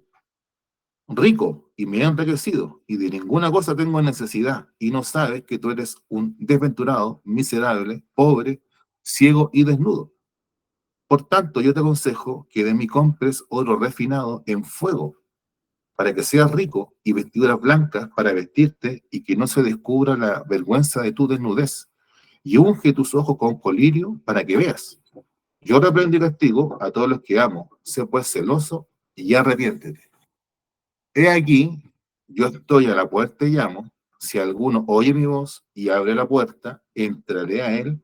rico y me he enriquecido y de ninguna cosa tengo necesidad y no sabes que tú eres un desventurado, miserable, pobre, ciego y desnudo. Por tanto, yo te aconsejo que de mí compres oro refinado en fuego para que seas rico, y vestiduras blancas para vestirte, y que no se descubra la vergüenza de tu desnudez. Y unge tus ojos con colirio para que veas. Yo reprendo y castigo a todos los que amo. Sé pues celoso y arrepiéntete. He aquí, yo estoy a la puerta y llamo. Si alguno oye mi voz y abre la puerta, entraré a él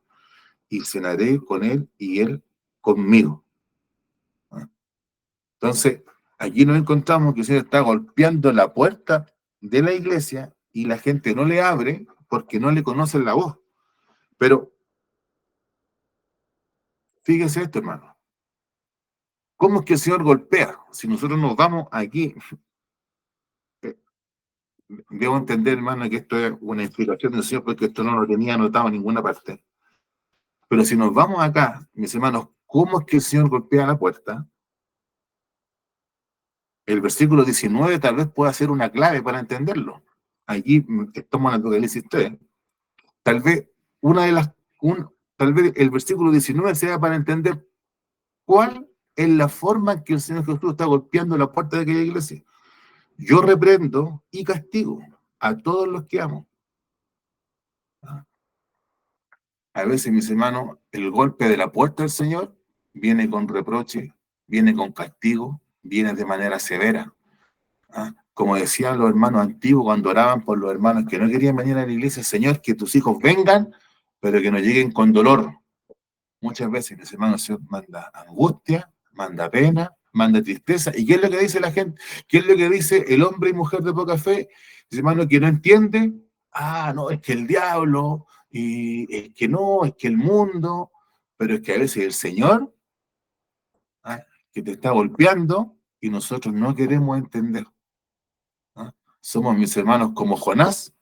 y cenaré con él y él conmigo. Entonces, aquí nos encontramos que el Señor está golpeando la puerta de la iglesia y la gente no le abre porque no le conocen la voz. Pero fíjese esto, hermano. ¿Cómo es que el Señor golpea? Si nosotros nos vamos aquí, eh, debo entender, hermano, que esto es una inspiración del Señor porque esto no lo tenía anotado en ninguna parte. Pero si nos vamos acá, mis hermanos, ¿cómo es que el Señor golpea la puerta? El versículo 19 tal vez pueda ser una clave para entenderlo. Aquí estamos en Apocalipsis 3. Tal vez una de las, tal vez el versículo 19 sea para entender cuál es la forma en que el Señor Jesús está golpeando la puerta de aquella iglesia. Yo reprendo y castigo a todos los que amo. A veces, mis hermanos, el golpe de la puerta del Señor viene con reproche, viene con castigo, viene de manera severa. Como decían los hermanos antiguos cuando oraban por los hermanos que no querían venir a la iglesia, Señor, que tus hijos vengan, pero que no lleguen con dolor. Muchas veces, mis hermanos, el Señor manda angustia, manda pena, manda tristeza. ¿Y qué es lo que dice la gente? ¿Qué es lo que dice el hombre y mujer de poca fe? Dice, hermano, que no entiende. No, es que el diablo, y es que no, es que el mundo, pero es que a veces el Señor, que te está golpeando y nosotros no queremos entender. ¿Ah? Somos, mis hermanos, como Jonás,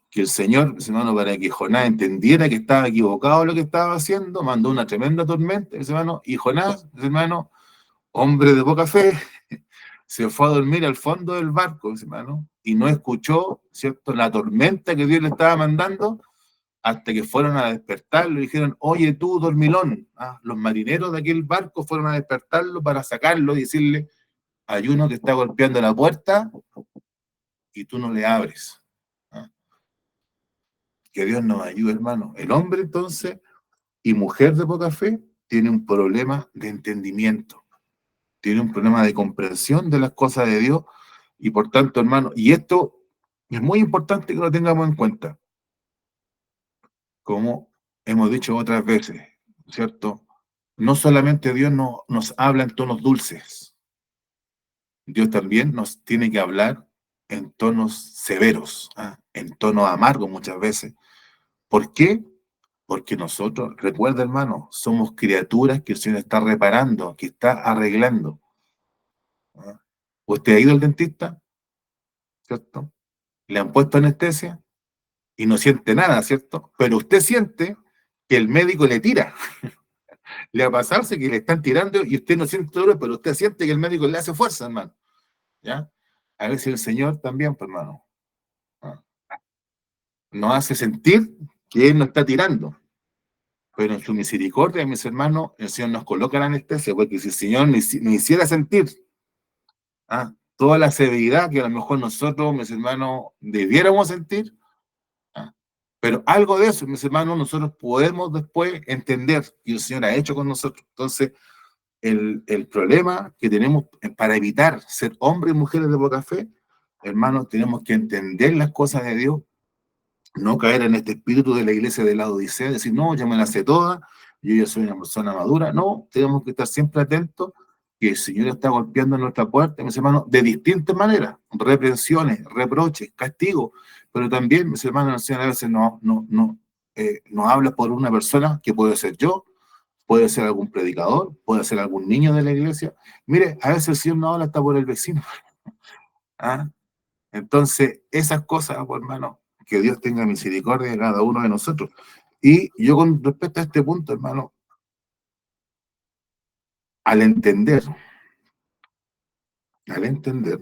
que el Señor, mis hermanos, para que Jonás entendiera que estaba equivocado lo que estaba haciendo, mandó una tremenda tormenta, mis hermanos, y Jonás, mis hermanos, hombre de poca fe, se fue a dormir al fondo del barco, mis hermanos, y no escuchó, ¿cierto?, la tormenta que Dios le estaba mandando, hasta que fueron a despertarlo y dijeron, oye tú, dormilón. Los marineros de aquel barco fueron a despertarlo para sacarlo y decirle, hay uno que está golpeando la puerta y tú no le abres. ¿Ah? Que Dios nos ayude, hermano. El hombre, entonces, y mujer de poca fe, tiene un problema de entendimiento, tiene un problema de comprensión de las cosas de Dios, y por tanto, hermano, y esto es muy importante que lo tengamos en cuenta, como hemos dicho otras veces, ¿cierto? No solamente Dios nos habla en tonos dulces, Dios también nos tiene que hablar en tonos severos, en tonos amargos muchas veces. ¿Por qué? Porque nosotros, recuerda hermano, somos criaturas que el Señor está reparando, que está arreglando. ¿Ah? Usted ha ido al dentista, ¿cierto? Le han puesto anestesia y no siente nada, ¿cierto? Pero usted siente que el médico le tira. Le va a pasarse que le están tirando y usted no siente dolor, pero usted siente que el médico le hace fuerza, hermano. ¿Ya? A veces el Señor también, pues, hermano, ¿ah? Nos hace sentir que Él nos está tirando. Pero en su misericordia, mis hermanos, el Señor nos coloca la anestesia, porque si el Señor nos hiciera sentir toda la severidad que a lo mejor nosotros, mis hermanos, debiéramos sentir, ¿ah? Pero algo de eso, mis hermanos, nosotros podemos después entender que el Señor ha hecho con nosotros. Entonces, el problema que tenemos para evitar ser hombres y mujeres de poca fe, hermanos, tenemos que entender las cosas de Dios, no caer en este espíritu de la iglesia de la Odisea, decir, no, yo me la sé toda, yo ya soy una persona madura. No, tenemos que estar siempre atentos que el Señor está golpeando en nuestra puerta, mis hermanos, de distintas maneras, reprensiones, reproches, castigos, pero también, mis hermanos, el Señor a veces nos habla por una persona que puede ser yo, puede ser algún predicador, puede ser algún niño de la iglesia. Mire, a veces el Señor no habla hasta por el vecino. ¿Ah? Entonces, esas cosas, pues, hermano, que Dios tenga misericordia de cada uno de nosotros. Y yo con respecto a este punto, hermano, al entender, al entender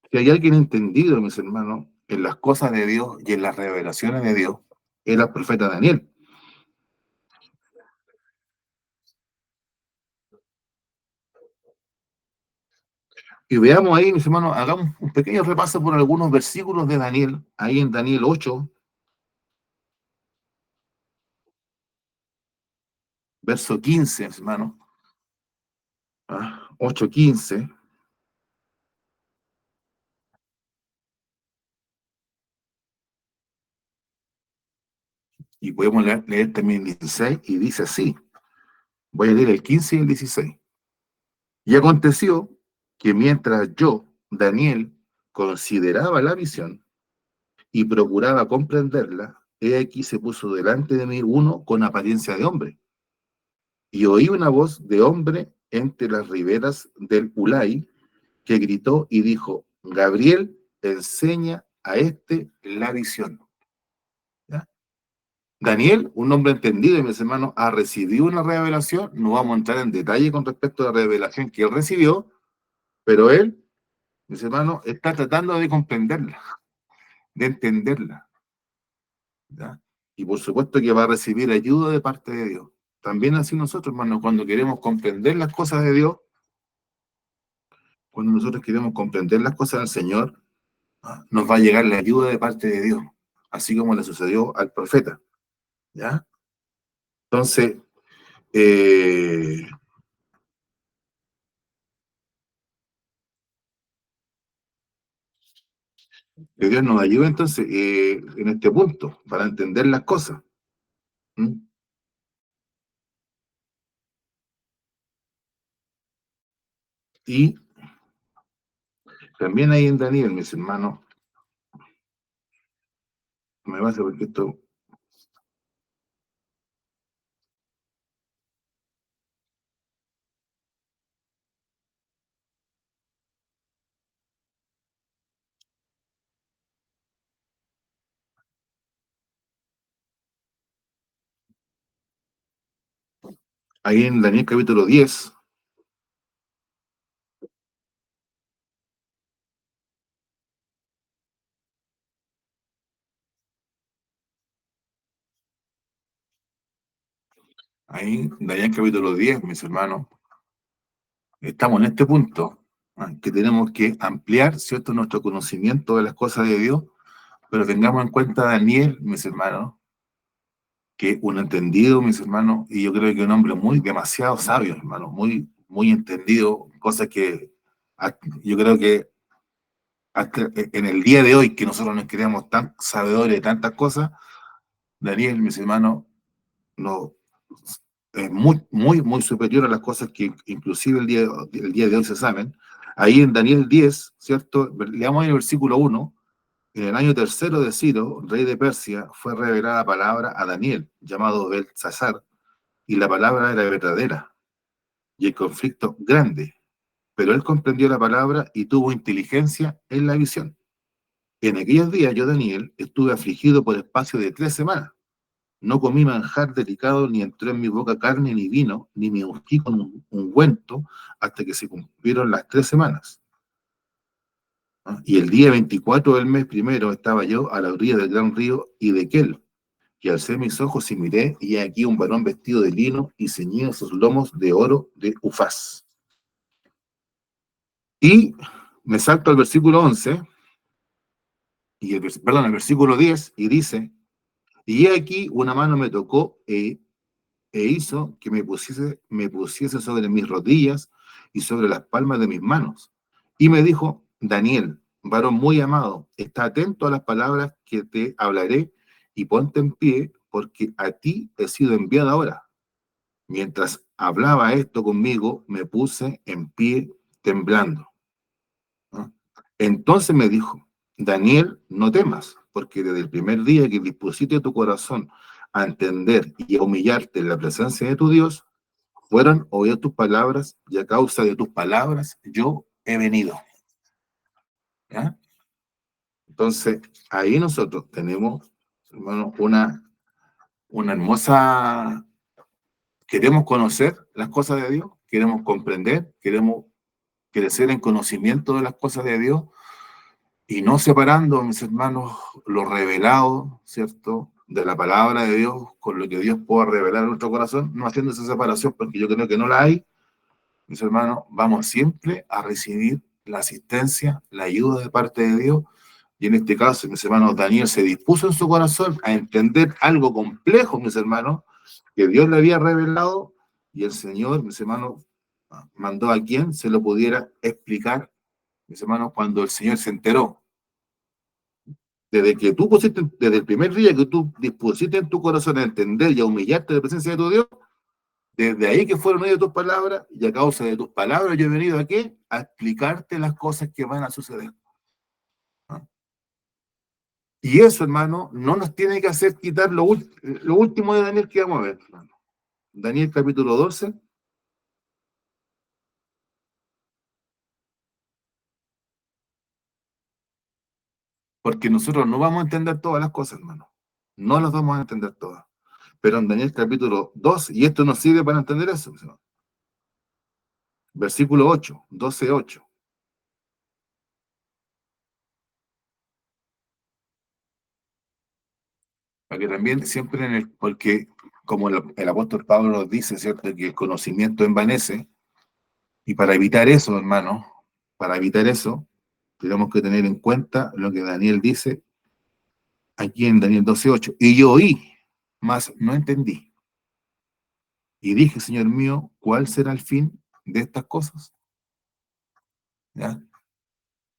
que hay alguien entendido, mis hermanos, en las cosas de Dios y en las revelaciones de Dios, era el profeta Daniel. Y veamos ahí, mis hermanos, hagamos un pequeño repaso por algunos versículos de Daniel, ahí en Daniel 8, verso 15, mis hermanos, 8:15, y podemos leer también el 16, y dice así, voy a leer el 15 y el 16. Y aconteció que mientras yo, Daniel, consideraba la visión y procuraba comprenderla, he aquí se puso delante de mí uno con apariencia de hombre, y oí una voz de hombre entre las riberas del Ulai, que gritó y dijo, Gabriel, enseña a este la visión. ¿Ya? Daniel, un hombre entendido, mis hermanos, ha recibido una revelación. No vamos a entrar en detalle con respecto a la revelación que él recibió, pero él, mis hermanos, está tratando de comprenderla, de entenderla. ¿Ya? Y por supuesto que va a recibir ayuda de parte de Dios. También así nosotros, hermanos, cuando queremos comprender las cosas de Dios, cuando nosotros queremos comprender las cosas del Señor, nos va a llegar la ayuda de parte de Dios, así como le sucedió al profeta. ¿Ya? Entonces, eh, que Dios nos ayude entonces en este punto para entender las cosas. ¿Mm? Y también ahí en Daniel, mis hermanos, me va a hacer porque esto, ahí en Daniel capítulo 10, ahí en Daniel capítulo 10, mis hermanos, estamos en este punto, que tenemos que ampliar, ¿cierto?, nuestro conocimiento de las cosas de Dios, pero tengamos en cuenta a Daniel, mis hermanos, que un entendido, mis hermanos, y yo creo que un hombre muy, demasiado sabio, hermano, muy, muy entendido, cosas que yo creo que hasta en el día de hoy, que nosotros nos creamos tan sabedores de tantas cosas, Daniel, mis hermanos, no, es muy, muy, muy superior a las cosas que inclusive el día de hoy se saben. Ahí en Daniel 10, ¿cierto? Leamos el versículo 1. En el año tercero de Ciro, rey de Persia, fue revelada palabra a Daniel, llamado Belsasar, y la palabra era verdadera, y el conflicto grande. Pero él comprendió la palabra y tuvo inteligencia en la visión. En aquellos días yo, Daniel, estuve afligido por espacio de 3 semanas. No comí manjar delicado, ni entró en mi boca carne ni vino, ni me ungí con un ungüento hasta que se cumplieron las 3 semanas. ¿No? Y el día 24 del mes primero estaba yo a la orilla del gran río Hiddekel, y alcé mis ojos y miré, y aquí un varón vestido de lino y ceñido sus lomos de oro de Ufaz. Y me salto al versículo 11, perdón, al versículo 10, y dice, y aquí una mano me tocó hizo que me pusiese sobre mis rodillas y sobre las palmas de mis manos. Y me dijo, Daniel, varón muy amado, está atento a las palabras que te hablaré y ponte en pie, porque a ti he sido enviado ahora. Mientras hablaba esto conmigo, me puse en pie temblando. ¿No? Entonces me dijo, Daniel, no temas, porque desde el primer día que dispusiste tu corazón a entender y a humillarte en la presencia de tu Dios, fueron oídas tus palabras, y a causa de tus palabras yo he venido. ¿Ya? Entonces, ahí nosotros tenemos, hermano, una hermosa, queremos conocer las cosas de Dios, queremos comprender, queremos crecer en conocimiento de las cosas de Dios, y no separando, mis hermanos, lo revelado, ¿cierto?, de la palabra de Dios con lo que Dios pueda revelar en nuestro corazón, no haciendo esa separación, porque yo creo que no la hay, mis hermanos, vamos siempre a recibir la asistencia, la ayuda de parte de Dios. Y en este caso, mis hermanos, Daniel se dispuso en su corazón a entender algo complejo, mis hermanos, que Dios le había revelado, y el Señor, mis hermanos, mandó a quien se lo pudiera explicar, mis hermanos, cuando el Señor se enteró. Desde que tú pusiste, desde el primer día que tú dispusiste en tu corazón a entender y a humillarte en la presencia de tu Dios, desde ahí que fueron oídas tus palabras, y a causa de tus palabras yo he venido aquí a explicarte las cosas que van a suceder. ¿No? Y eso, hermano, no nos tiene que hacer quitar lo último de Daniel que vamos a ver, hermano. Daniel capítulo 12, porque nosotros no vamos a entender todas las cosas, hermano. No las vamos a entender todas. Pero en Daniel capítulo 2, y esto nos sirve para entender eso, hermano. Versículo 8, 12:8. Para que también siempre porque como el apóstol Pablo nos dice, ¿cierto? Que el conocimiento envanece, y para evitar eso, hermano, para evitar eso, tenemos que tener en cuenta lo que Daniel dice aquí en Daniel 12:8. Y yo oí, mas no entendí. Y dije, Señor mío, ¿cuál será el fin de estas cosas? ¿Ya?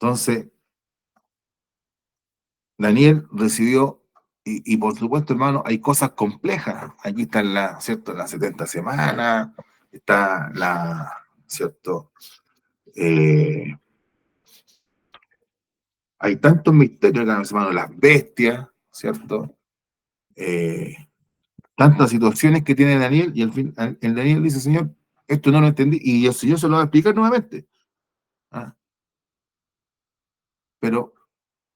Entonces, Daniel recibió, y por supuesto, hermano, hay cosas complejas. Aquí está ¿cierto? Las 70 semanas, está ¿cierto? Eh, hay tantos misterios, hermano, las bestias, ¿cierto? Eh, tantas situaciones que tiene Daniel, y al fin, el Daniel dice, Señor, esto no lo entendí, y el Señor se lo va a explicar nuevamente. ¿Ah? Pero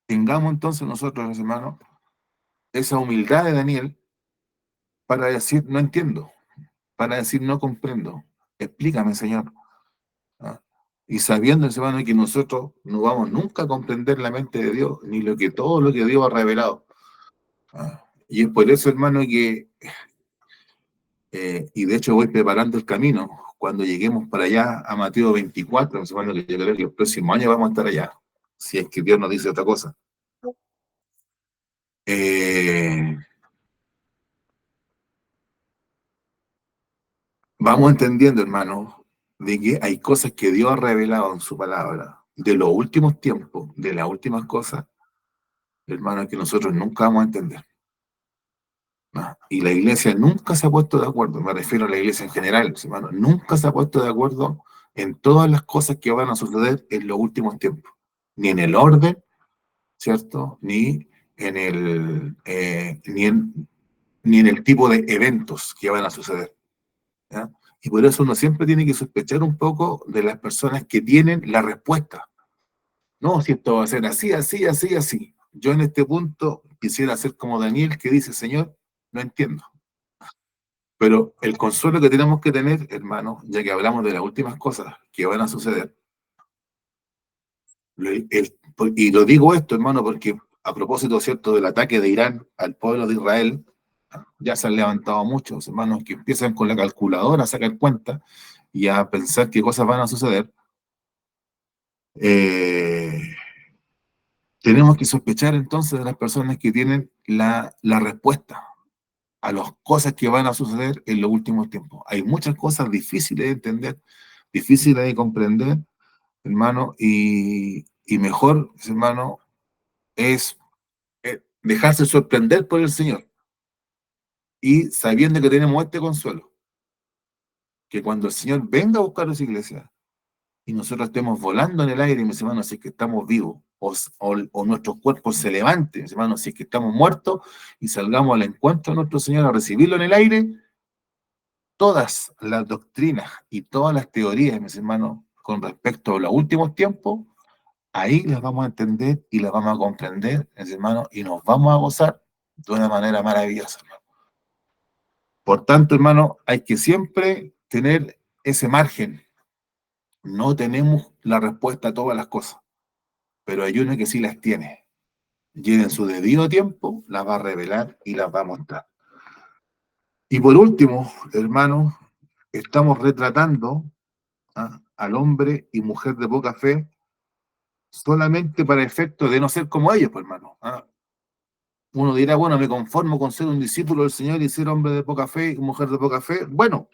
tengamos entonces nosotros, hermanos, esa humildad de Daniel para decir, no entiendo, para decir, no comprendo, explícame, Señor. ¿Ah? Y sabiendo, hermano, que nosotros no vamos nunca a comprender la mente de Dios, ni todo lo que Dios ha revelado. ¿Ah? Y es por eso, hermano, que y de hecho voy preparando el camino. Cuando lleguemos para allá a Mateo 24, hermano, que yo creo que el próximo año vamos a estar allá, si es que Dios nos dice otra cosa. Eh, Vamos entendiendo, hermano, de que hay cosas que Dios ha revelado en su palabra, de los últimos tiempos, de las últimas cosas, hermano, que nosotros nunca vamos a entender. ¿No? Y la iglesia nunca se ha puesto de acuerdo, me refiero a la iglesia en general, hermano, nunca se ha puesto de acuerdo en todas las cosas que van a suceder en los últimos tiempos, ni en el orden, ¿cierto? Ni en el tipo de eventos que van a suceder. ¿Ya? Y por eso uno siempre tiene que sospechar un poco de las personas que tienen la respuesta. No, si esto va a ser así, así, así, así. Yo en este punto quisiera ser como Daniel que dice, Señor, no entiendo. Pero el consuelo que tenemos que tener, hermano, ya que hablamos de las últimas cosas que van a suceder, y lo digo esto, hermano, porque a propósito, ¿cierto?, del ataque de Irán al pueblo de Israel, ya se han levantado muchos hermanos que empiezan con la calculadora a sacar cuentas y a pensar qué cosas van a suceder. Eh, Tenemos que sospechar entonces de las personas que tienen la respuesta a las cosas que van a suceder en los últimos tiempos. Hay muchas cosas difíciles de entender, difíciles de comprender, hermano, y mejor, hermano, es dejarse sorprender por el Señor y sabiendo que tenemos este consuelo, que cuando el Señor venga a buscar a su iglesia y nosotros estemos volando en el aire, mis hermanos, si es que estamos vivos, o nuestros cuerpos se levanten, mis hermanos, si es que estamos muertos y salgamos al encuentro de nuestro Señor a recibirlo en el aire, todas las doctrinas y todas las teorías, mis hermanos, con respecto a los últimos tiempos, ahí las vamos a entender y las vamos a comprender, mis hermanos, y nos vamos a gozar de una manera maravillosa, hermano. Por tanto, hermano, hay que siempre tener ese margen. No tenemos la respuesta a todas las cosas, pero hay una que sí las tiene. Y en su debido tiempo las va a revelar y las va a mostrar. Y por último, hermano, estamos retratando al hombre y mujer de poca fe solamente para efecto de no ser como ellos, pues, hermano. ¿Ah? Uno dirá, bueno, me conformo con ser un discípulo del Señor y ser hombre de poca fe y mujer de poca fe. Bueno,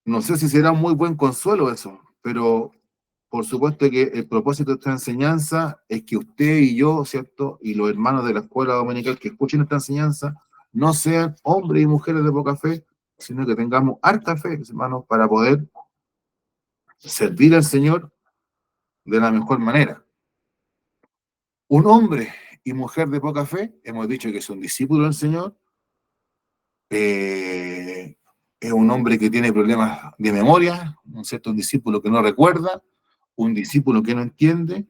no sé si será un muy buen consuelo eso, pero por supuesto que el propósito de esta enseñanza es que usted y yo, ¿cierto? Y los hermanos de la escuela dominical que escuchen esta enseñanza, no sean hombres y mujeres de poca fe, sino que tengamos harta fe, hermanos, para poder servir al Señor de la mejor manera. Un hombre y mujer de poca fe, hemos dicho que es un discípulo del Señor, eh, es un hombre que tiene problemas de memoria, un cierto discípulo que no recuerda, un discípulo que no entiende,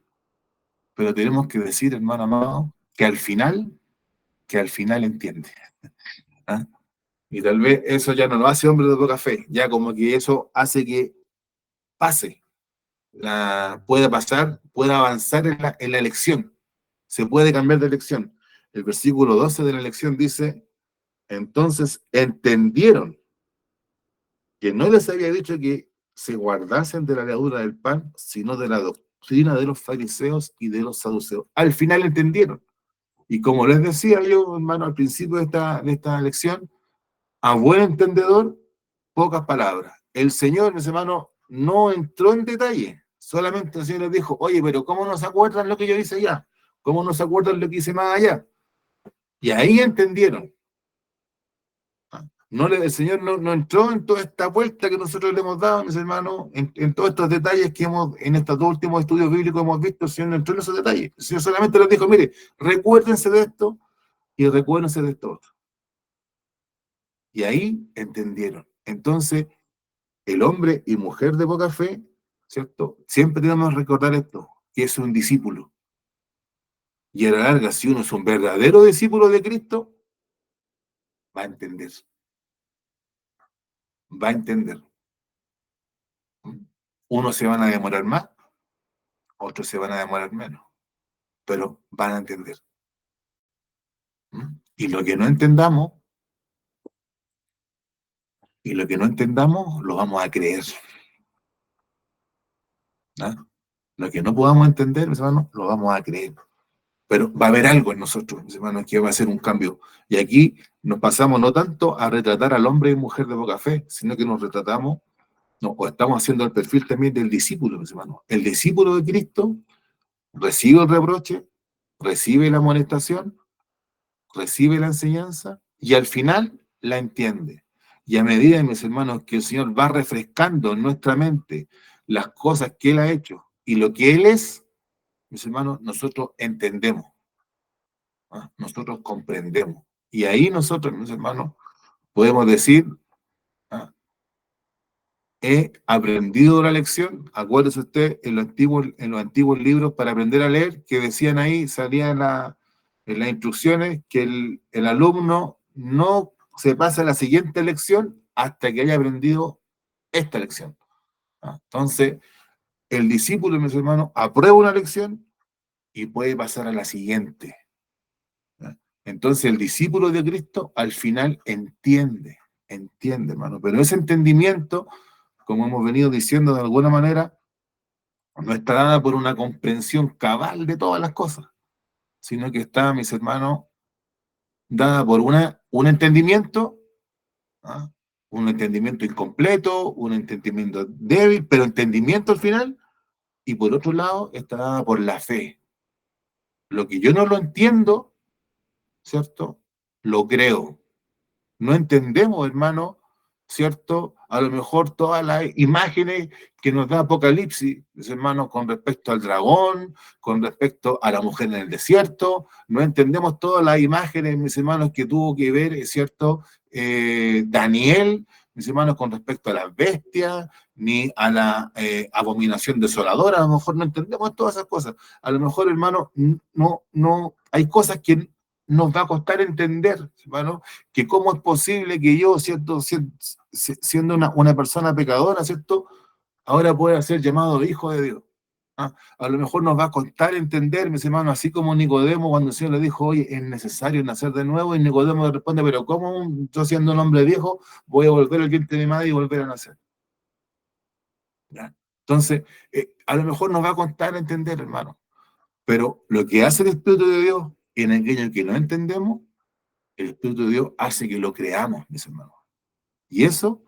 pero tenemos que decir, hermano amado, que al final entiende. ¿Ah? Y tal vez eso ya no lo hace hombre de poca fe, ya como que eso hace que pase, pueda pasar, pueda avanzar en la elección, se puede cambiar de elección. El versículo 12 de la elección dice, entonces entendieron que no les había dicho que se guardasen de la levadura del pan, sino de la doctrina de los fariseos y de los saduceos. Al final entendieron. Y como les decía yo, hermano, al principio de esta lección, a buen entendedor, pocas palabras. El Señor, mis hermanos, no entró en detalle. Solamente el Señor les dijo, oye, pero ¿cómo no se acuerdan lo que yo hice allá? ¿Cómo no se acuerdan lo que hice más allá? Y ahí entendieron. No el Señor no entró en toda esta vuelta que nosotros le hemos dado, mis hermanos, en todos estos detalles que en estos dos últimos estudios bíblicos hemos visto. El Señor no entró en esos detalles. El Señor solamente les dijo, mire, recuérdense de esto y recuérdense de esto otro. Y ahí entendieron. Entonces, el hombre y mujer de poca fe, ¿cierto? Siempre tenemos que recordar esto, que es un discípulo. Y a la larga, si uno es un verdadero discípulo de Cristo, va a entender. Va a entender. Unos se van a demorar más, otros se van a demorar menos, pero van a entender. Y lo que no entendamos, lo vamos a creer. ¿No? Lo que no podamos entender, mis hermanos, lo vamos a creer. Pero va a haber algo en nosotros, mis hermanos, que va a hacer un cambio. Y aquí nos pasamos no tanto a retratar al hombre y mujer de poca fe, sino que nos retratamos, no, o estamos haciendo el perfil también del discípulo, mis hermanos. El discípulo de Cristo recibe el reproche, recibe la amonestación, recibe la enseñanza y al final la entiende. Y a medida, mis hermanos, que el Señor va refrescando en nuestra mente las cosas que Él ha hecho y lo que Él es, mis hermanos, nosotros entendemos, ¿ah? Nosotros comprendemos. Y ahí nosotros, mis hermanos, podemos decir, ¿ah? He aprendido la lección. Acuérdese usted en los antiguos libros para aprender a leer, que decían ahí, salían en las instrucciones, que el alumno no se pasa a la siguiente lección hasta que haya aprendido esta lección. ¿Ah? Entonces, el discípulo, mis hermanos, aprueba una lección y puede pasar a la siguiente. ¿Ah? Entonces, el discípulo de Cristo al final entiende, hermano, pero ese entendimiento, como hemos venido diciendo de alguna manera, no está dada por una comprensión cabal de todas las cosas, sino que está, mis hermanos, dada por un entendimiento, ¿ah? Un entendimiento incompleto, un entendimiento débil, pero entendimiento al final, y por otro lado está dada por la fe. Lo que yo no lo entiendo, ¿cierto? Lo creo. No entendemos, hermano, ¿cierto? A lo mejor todas las imágenes que nos da Apocalipsis, mis hermanos, con respecto al dragón, con respecto a la mujer en el desierto, no entendemos todas las imágenes, mis hermanos, que tuvo que ver, es cierto, Daniel, mis hermanos, con respecto a las bestias, ni a la abominación desoladora, a lo mejor no entendemos todas esas cosas. A lo mejor, hermano, no, hay cosas que nos va a costar entender, hermano, que cómo es posible que yo, ¿cierto? Siendo una persona pecadora, ¿cierto? Ahora pueda ser llamado hijo de Dios. ¿Ah? A lo mejor nos va a costar entender, mis hermanos, así como Nicodemo cuando el Señor le dijo, oye, es necesario nacer de nuevo, y Nicodemo le responde, pero ¿cómo yo siendo un hombre viejo voy a volver al vientre de mi madre y volver a nacer? ¿Ya? Entonces, a lo mejor nos va a costar entender, hermano, pero lo que hace el Espíritu de Dios en aquello que no entendemos, el Espíritu de Dios hace que lo creamos, mis hermanos. Y eso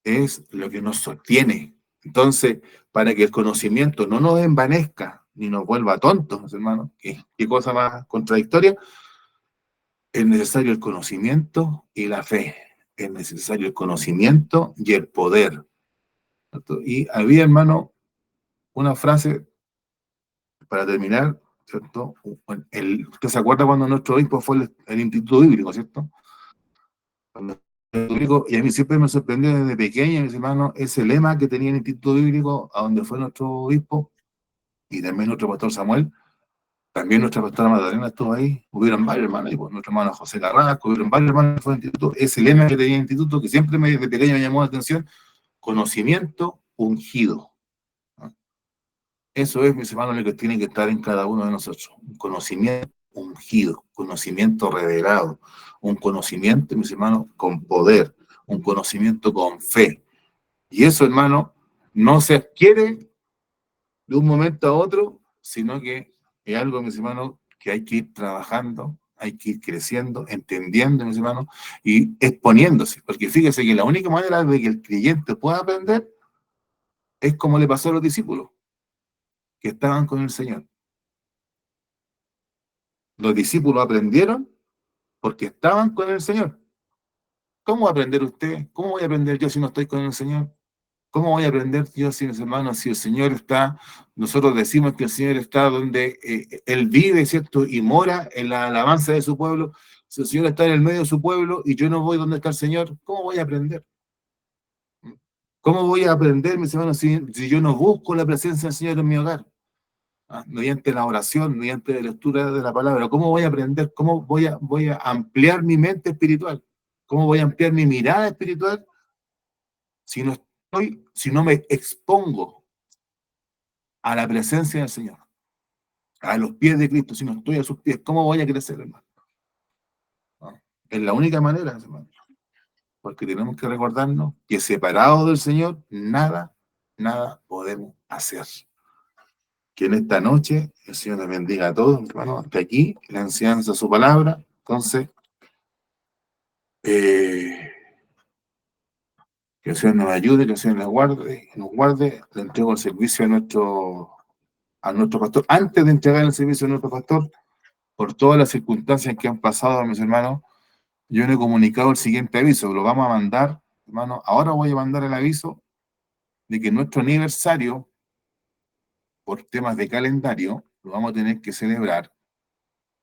es lo que nos sostiene. Entonces, para que el conocimiento no nos envanezca ni nos vuelva tontos, hermano, qué cosa más contradictoria, es necesario el conocimiento y la fe. Es necesario el conocimiento y el poder. ¿Cierto? Y había, hermano, una frase para terminar, ¿cierto? ¿Usted se acuerda cuando nuestro obispo fue el Instituto Bíblico, ¿cierto? Cuando Bíblico, y a mí siempre me sorprendió desde pequeño, mis hermanos, ese lema que tenía el Instituto Bíblico, a donde fue nuestro obispo, y también nuestro pastor Samuel, también nuestra pastora Magdalena estuvo ahí, hubieron varios hermanos, y pues, nuestro hermano José Carrasco, hubieron varios hermanos que fue el instituto, ese lema que tenía el instituto, que siempre desde pequeño me llamó la atención, conocimiento ungido. ¿No? Eso es, mis hermanos, lo que tiene que estar en cada uno de nosotros, un conocimiento ungido, conocimiento revelado, un conocimiento, mis hermanos, con poder, un conocimiento con fe. Y eso, hermano, no se adquiere de un momento a otro, sino que es algo, mis hermanos, que hay que ir trabajando, hay que ir creciendo, entendiendo, mis hermanos, y exponiéndose. Porque fíjese que la única manera de que el creyente pueda aprender es como le pasó a los discípulos que estaban con el Señor. Los discípulos aprendieron porque estaban con el Señor. ¿Cómo va a aprender usted? ¿Cómo voy a aprender yo si no estoy con el Señor? ¿Cómo voy a aprender yo, si mis hermanos, si el Señor está, nosotros decimos que el Señor está donde Él vive, ¿cierto? Y mora en la alabanza de su pueblo. Si el Señor está en el medio de su pueblo y yo no voy donde está el Señor, ¿cómo voy a aprender? ¿Cómo voy a aprender, mis hermanos, si yo no busco la presencia del Señor en mi hogar? ¿Ah? Mediante la oración, mediante la lectura de la palabra. ¿Cómo voy a aprender? ¿Cómo voy a ampliar mi mente espiritual? ¿Cómo voy a ampliar mi mirada espiritual si no me expongo a la presencia del Señor, a los pies de Cristo? Si no estoy a sus pies, ¿cómo voy a crecer, hermano? ¿No? Es la única manera, hermano, porque tenemos que recordarnos que separados del Señor, nada podemos hacer. Que en esta noche el Señor nos bendiga a todos, hermano, hasta aquí, la enseñanza de su palabra. Entonces, eh, que el Señor nos ayude, que el Señor nos guarde, le entrego el servicio a nuestro pastor. Antes de entregar el servicio a nuestro pastor, por todas las circunstancias que han pasado, mis hermanos, yo no he comunicado el siguiente aviso, lo vamos a mandar, hermano, ahora voy a mandar el aviso de que nuestro aniversario, por temas de calendario, lo vamos a tener que celebrar,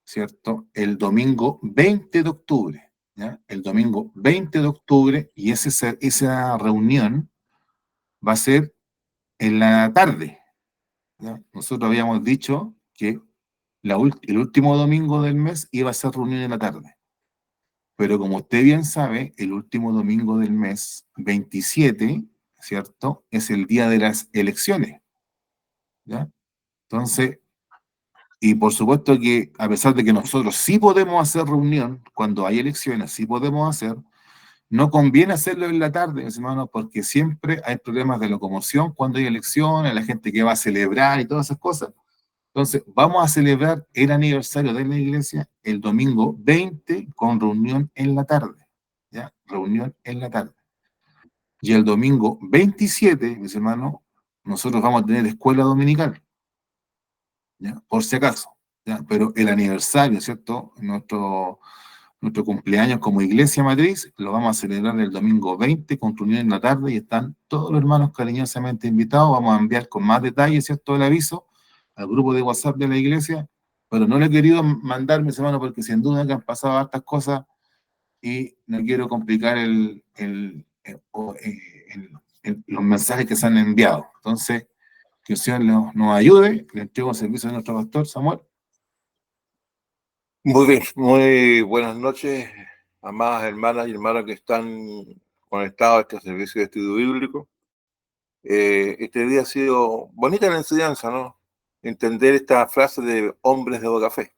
¿cierto? El domingo 20 de octubre, ¿ya? El domingo 20 de octubre, y esa reunión va a ser en la tarde, ¿ya? Nosotros habíamos dicho que el último domingo del mes iba a ser reunión en la tarde. Pero como usted bien sabe, el último domingo del mes, 27, ¿cierto? Es el día de las elecciones, ¿ya? Entonces, y por supuesto que a pesar de que nosotros sí podemos hacer reunión cuando hay elecciones, sí podemos hacer, no conviene hacerlo en la tarde, mis hermanos, porque siempre hay problemas de locomoción cuando hay elecciones, la gente que va a celebrar y todas esas cosas. Entonces, vamos a celebrar el aniversario de la iglesia el domingo 20 con reunión en la tarde, ¿ya? Reunión en la tarde. Y el domingo 27, mis hermanos, nosotros vamos a tener escuela dominical, ¿ya? Por si acaso, ¿ya? Pero el aniversario, ¿cierto? Nuestro cumpleaños como iglesia matriz lo vamos a celebrar el domingo 20 con reunión en la tarde y están todos los hermanos cariñosamente invitados. Vamos a enviar con más detalles, ¿cierto? El aviso al grupo de WhatsApp de la iglesia, pero no le he querido mandar, mis hermanos, porque sin duda que han pasado hartas cosas y no quiero complicar los mensajes que se han enviado. Entonces, que el Señor nos ayude. Le entrego el servicio a nuestro pastor Samuel. Muy bien, muy buenas noches, amadas hermanas y hermanos que están conectados a este servicio de estudio bíblico. Este día ha sido bonita la enseñanza, ¿no? Entender esta frase de hombres de poca fe.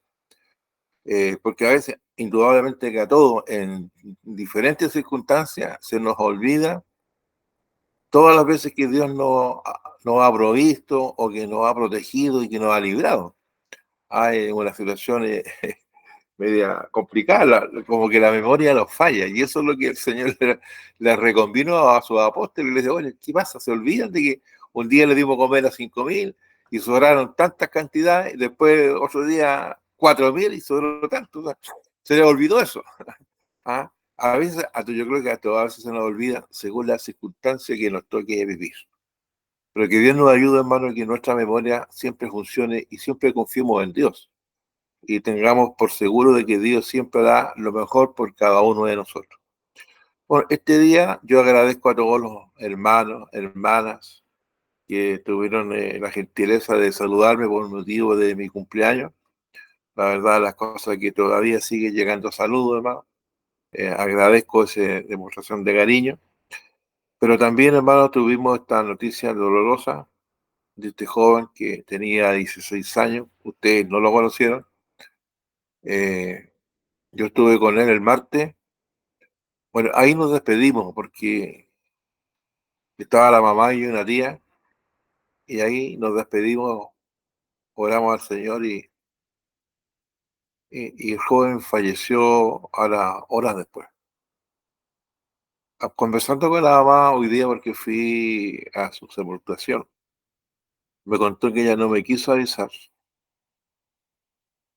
Porque a veces, indudablemente que a todos, en diferentes circunstancias, se nos olvida todas las veces que Dios nos ha provisto o que nos ha protegido y que nos ha librado. Hay una situación media complicada, como que la memoria nos falla, y eso es lo que el Señor le reconvino a sus apóstoles. Les dice, oye, ¿qué pasa? ¿Se olvidan de que un día le dimos a comer a 5.000 y sobraron tantas cantidades, después otro día 4.000 y sobró tanto? O sea, se les olvidó eso. ¿Ah? A veces, yo creo que a todas veces se nos olvida según las circunstancias que nos toque vivir. Pero que Dios nos ayude, hermano, que nuestra memoria siempre funcione y siempre confiemos en Dios. Y tengamos por seguro de que Dios siempre da lo mejor por cada uno de nosotros. Bueno, este día yo agradezco a todos los hermanos, hermanas que tuvieron la gentileza de saludarme por motivo de mi cumpleaños. La verdad, las cosas que todavía siguen llegando saludos, hermano. Agradezco esa demostración de cariño. Pero también, hermano, tuvimos esta noticia dolorosa de este joven que tenía 16 años. Ustedes no lo conocieron. Yo estuve con él el martes. Bueno, ahí nos despedimos porque estaba la mamá y una tía, y ahí nos despedimos, oramos al Señor y el joven falleció a las horas después. Conversando con la mamá hoy día porque fui a su sepultación, me contó que ella no me quiso avisar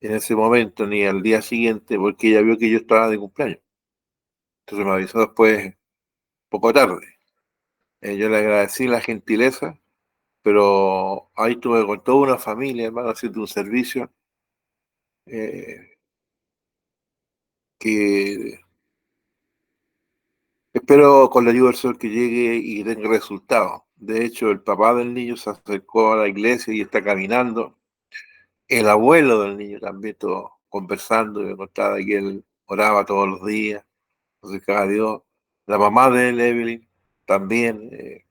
en ese momento ni al día siguiente porque ella vio que yo estaba de cumpleaños. Entonces me avisó después, poco tarde. Yo le agradecí la gentileza, pero ahí estuve con toda una familia, hermano, haciendo un servicio eh, que espero con la ayuda del Señor que llegue y tenga resultados. De hecho, el papá del niño se acercó a la iglesia y está caminando. El abuelo del niño también estuvo conversando y me contaba que él oraba todos los días, se acercaba a Dios. La mamá de él, Evelyn, también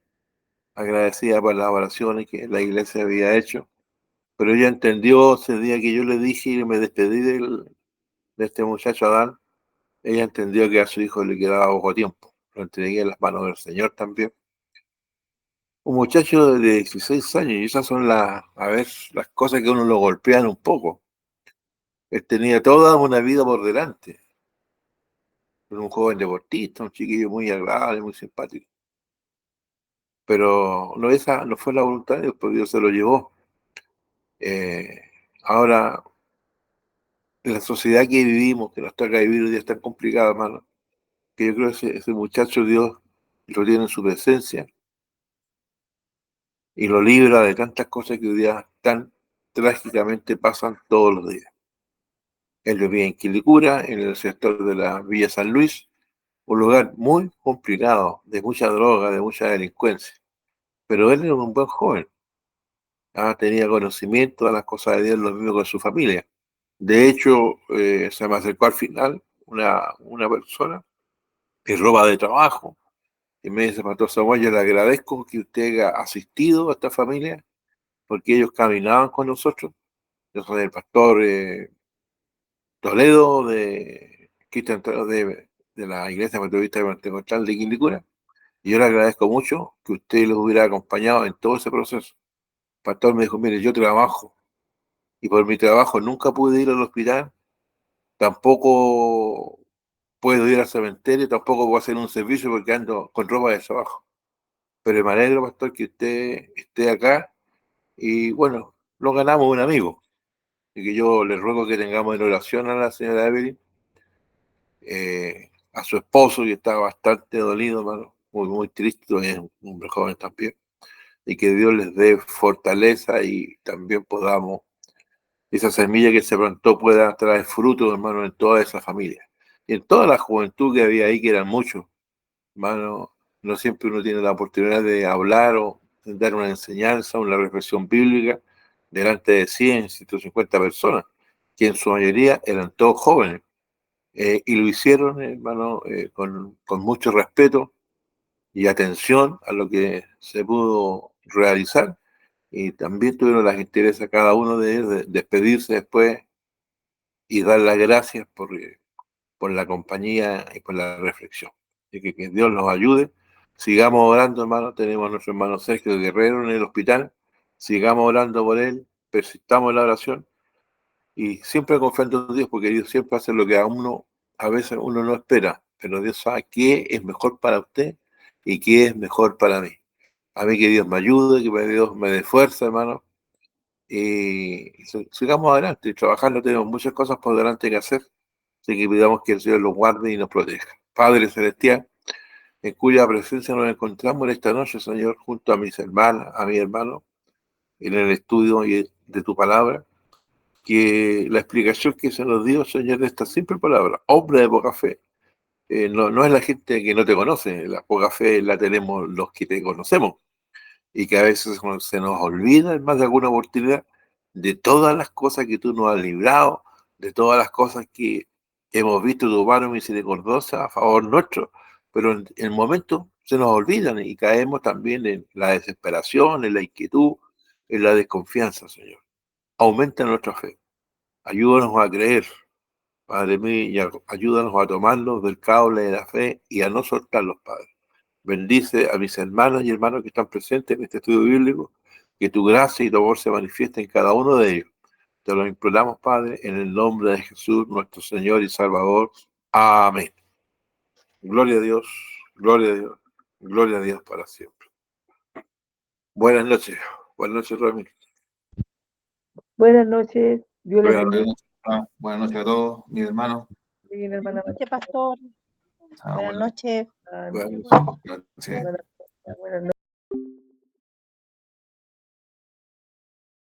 agradecida por las oraciones que la iglesia había hecho. Pero ella entendió ese día que yo le dije y me despedí de este muchacho Adán. Ella entendió que a su hijo le quedaba poco tiempo. Lo entregué en las manos del Señor también. Un muchacho de 16 años, y esas son a ver, las cosas que uno lo golpean un poco. Él tenía toda una vida por delante. Era un joven deportista, un chiquillo muy agradable, muy simpático. Pero no, esa no fue la voluntad de Dios, porque Dios se lo llevó. Eh, Ahora, en la sociedad que vivimos, que nos toca vivir hoy día es tan complicada, hermano, que yo creo que ese muchacho Dios lo tiene en su presencia y lo libra de tantas cosas que hoy día tan trágicamente pasan todos los días. Él vivía en Quilicura, en el sector de la Villa San Luis, un lugar muy complicado, de mucha droga, de mucha delincuencia. Pero él era un buen joven, tenía conocimiento de las cosas de Dios, lo mismo con su familia. De hecho, se me acercó al final una persona que roba de trabajo y me dice, Pastor Samuel, yo le agradezco que usted haya asistido a esta familia porque ellos caminaban con nosotros. Yo soy el pastor Toledo de la Iglesia Metodista Pentecostal de Quilicura, y yo le agradezco mucho que usted los hubiera acompañado en todo ese proceso. El pastor me dijo, mire, yo trabajo, y por mi trabajo nunca pude ir al hospital, tampoco puedo ir al cementerio, tampoco puedo hacer un servicio porque ando con ropa de trabajo. Pero me alegro, pastor, que usted esté acá, y bueno, lo ganamos un amigo. Y que yo le ruego que tengamos en oración a la señora Evelyn, a su esposo, que está bastante dolido, hermano, muy, muy triste, es un hombre joven también, y que Dios les dé fortaleza y también podamos, esa semilla que se plantó pueda traer fruto, hermano, en toda esa familia. Y en toda la juventud que había ahí, que eran muchos, hermano, no siempre uno tiene la oportunidad de hablar o de dar una enseñanza, una reflexión bíblica delante de 100, 150 personas, que en su mayoría eran todos jóvenes. Y lo hicieron, hermano, con mucho respeto y atención a lo que se pudo realizar. Y también tuvieron la gentileza cada uno de ellos de despedirse después y dar las gracias por la compañía y por la reflexión. Así que Dios los ayude Sigamos orando, hermano. Tenemos a nuestro hermano Sergio Guerrero en el hospital. Sigamos orando por él. Persistamos en la oración. Y siempre confiando en Dios, porque Dios siempre hace lo que a veces uno no espera. Pero Dios sabe qué es mejor para usted y qué es mejor para mí. A mí que Dios me ayude, que Dios me dé fuerza, hermano. Y sigamos adelante. Trabajando, tenemos muchas cosas por delante que hacer. Así que pidamos que el Señor los guarde y nos proteja. Padre Celestial, en cuya presencia nos encontramos esta noche, Señor, junto a mis hermanas, a mi hermano, en el estudio de tu palabra, que la explicación que se nos dio, Señor, de esta simple palabra, hombre de poca fe, no es la gente que no te conoce, la poca fe la tenemos los que te conocemos, y que a veces se nos olvida en más de alguna oportunidad de todas las cosas que tú nos has librado, de todas las cosas que hemos visto tu mano misericordiosa a favor nuestro, pero en el momento se nos olvidan y caemos también en la desesperación, en la inquietud, en la desconfianza, Señor. Aumenta nuestra fe, ayúdanos a creer, Padre mío, y ayúdanos a tomarnos del cable de la fe y a no soltarlos, Padre. Bendice a mis hermanos y hermanos que están presentes en este estudio bíblico, que tu gracia y tu amor se manifiesten en cada uno de ellos. Te lo imploramos, Padre, en el nombre de Jesús, nuestro Señor y Salvador. Amén. Gloria a Dios, gloria a Dios, gloria a Dios para siempre. Buenas noches, Ramiro. Buenas noches, Dios les Buenas bendiga. noches, buenas noches a todos, mis hermanos. Hermana Buenas noches, pastor. Ah, Buenas noches. Buenas buenas noches. Buenas noches.